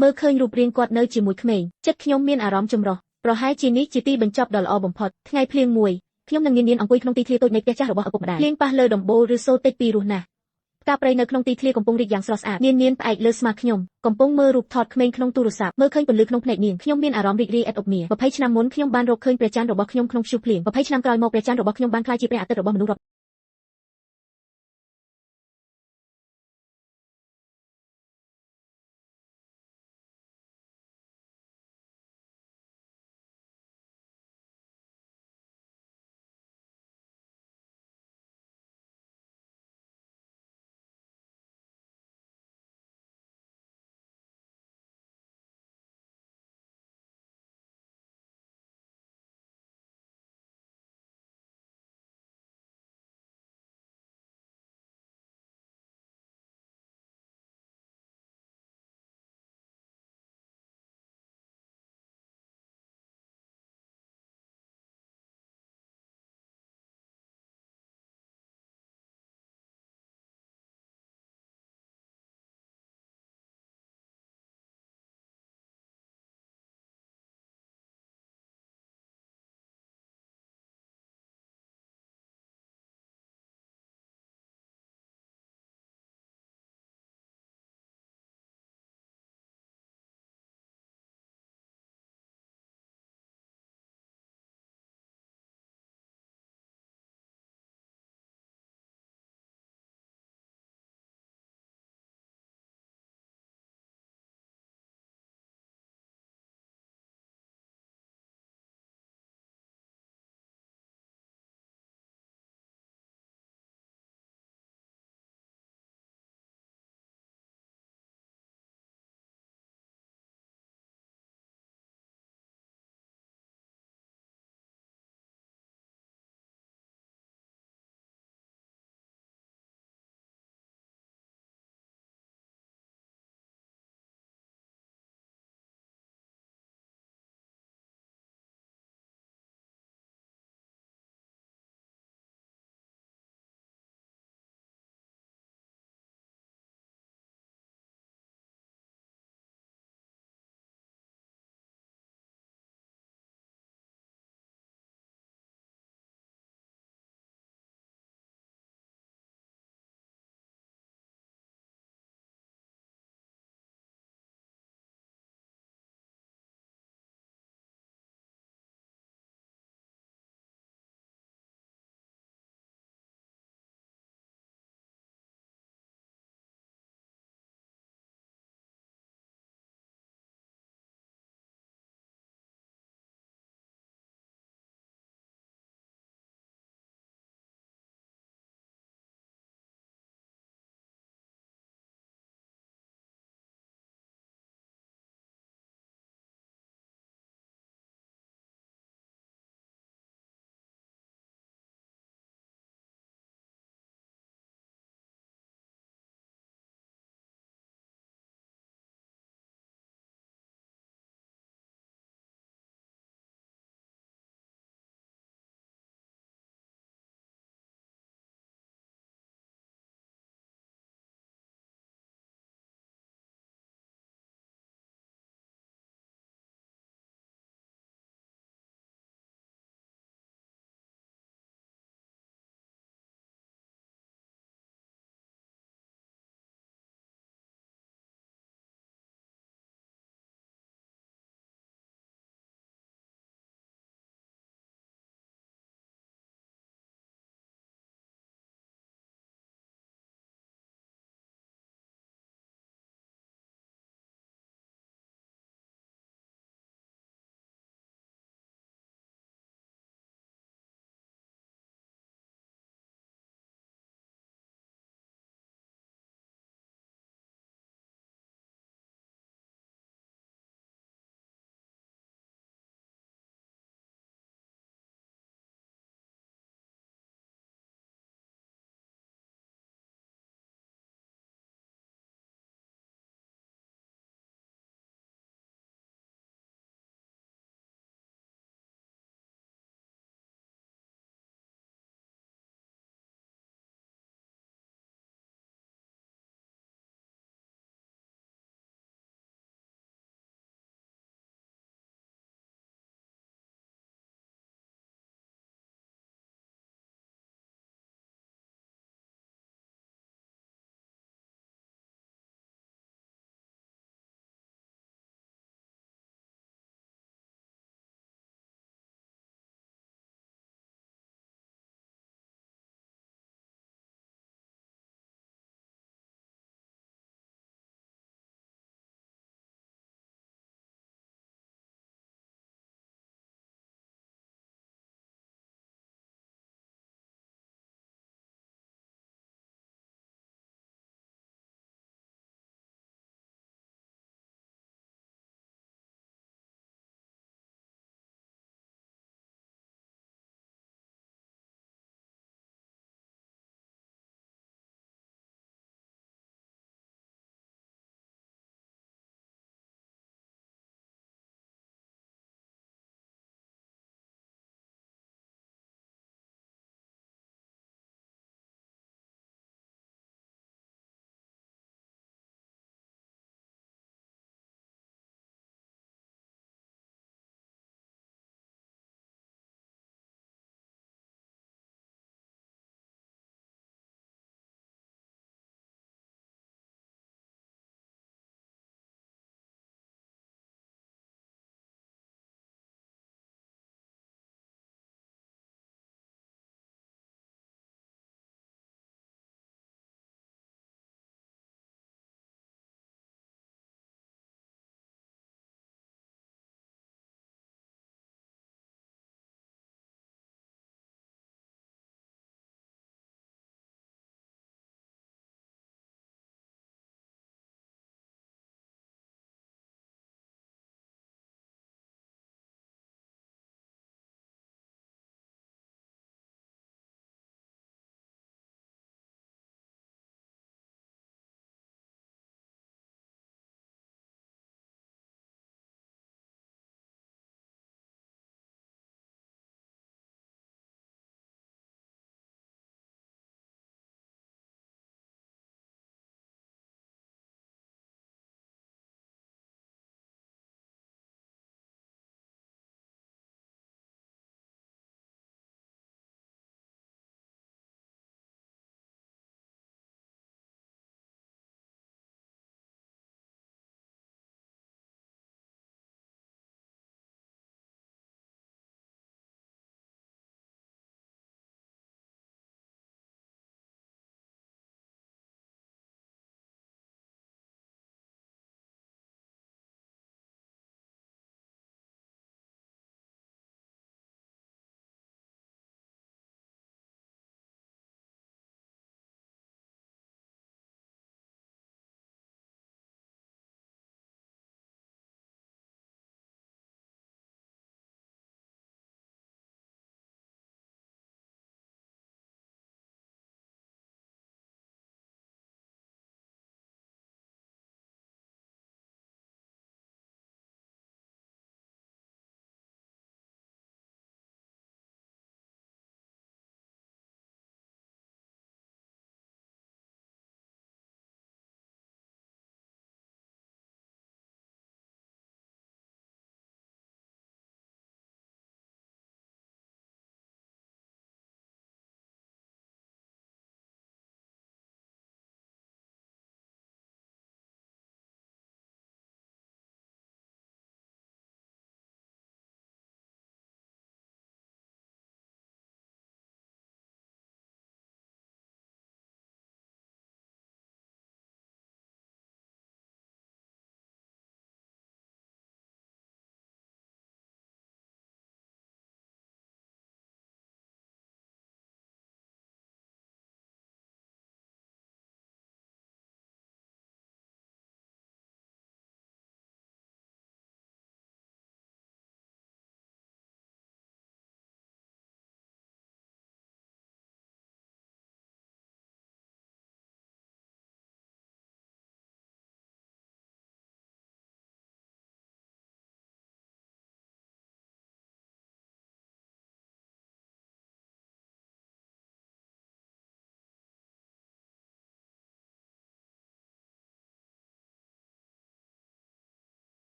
Speaker 1: មើលឃើញរូបរាងគាត់នៅជាមួយក្មេងចិត្តខ្ញុំមានអារម្មណ៍ចម្រុះប្រហែលជានេះជាទីបញ្ចប់ដ៏ល្អបំផុតថ្ងៃភ្លៀងមួយខ្ញុំនិងនាងអង្គុយក្នុងទីធ្លាតូចនៃផ្ទះចាស់របស់ឪពុកម្ដាយភ្លៀងប៉ះលើដំបូលឬសូរតិចពីរោះណាស់ផ្កាព្រៃនៅក្នុងទីធ្លាកំពុងរីកយ៉ាងស្រស់ស្អាតនាងផ្អែកលើស្មាខ្ញុំកំពុងមើលរូបថតក្មេងក្នុងទូរស័ព្ទមើលឃើញពន្លឺក្នុងភ្នែកនាងខ្ញុំមានអារម្មណ៍រីករាយឥតអុកញ៉ា20ឆ្នាំមុនខ្ញុំបានរកឃើញព្រះច័ន្ទរបស់ខ្ញុំក្នុងព្យុះភ្លៀង20ឆ្នាំក្រោយមកព្រះច័ន្ទរបស់ខ្ញុំបានក្លាយជាព្រះអាទិត្យរបស់មនុស្ស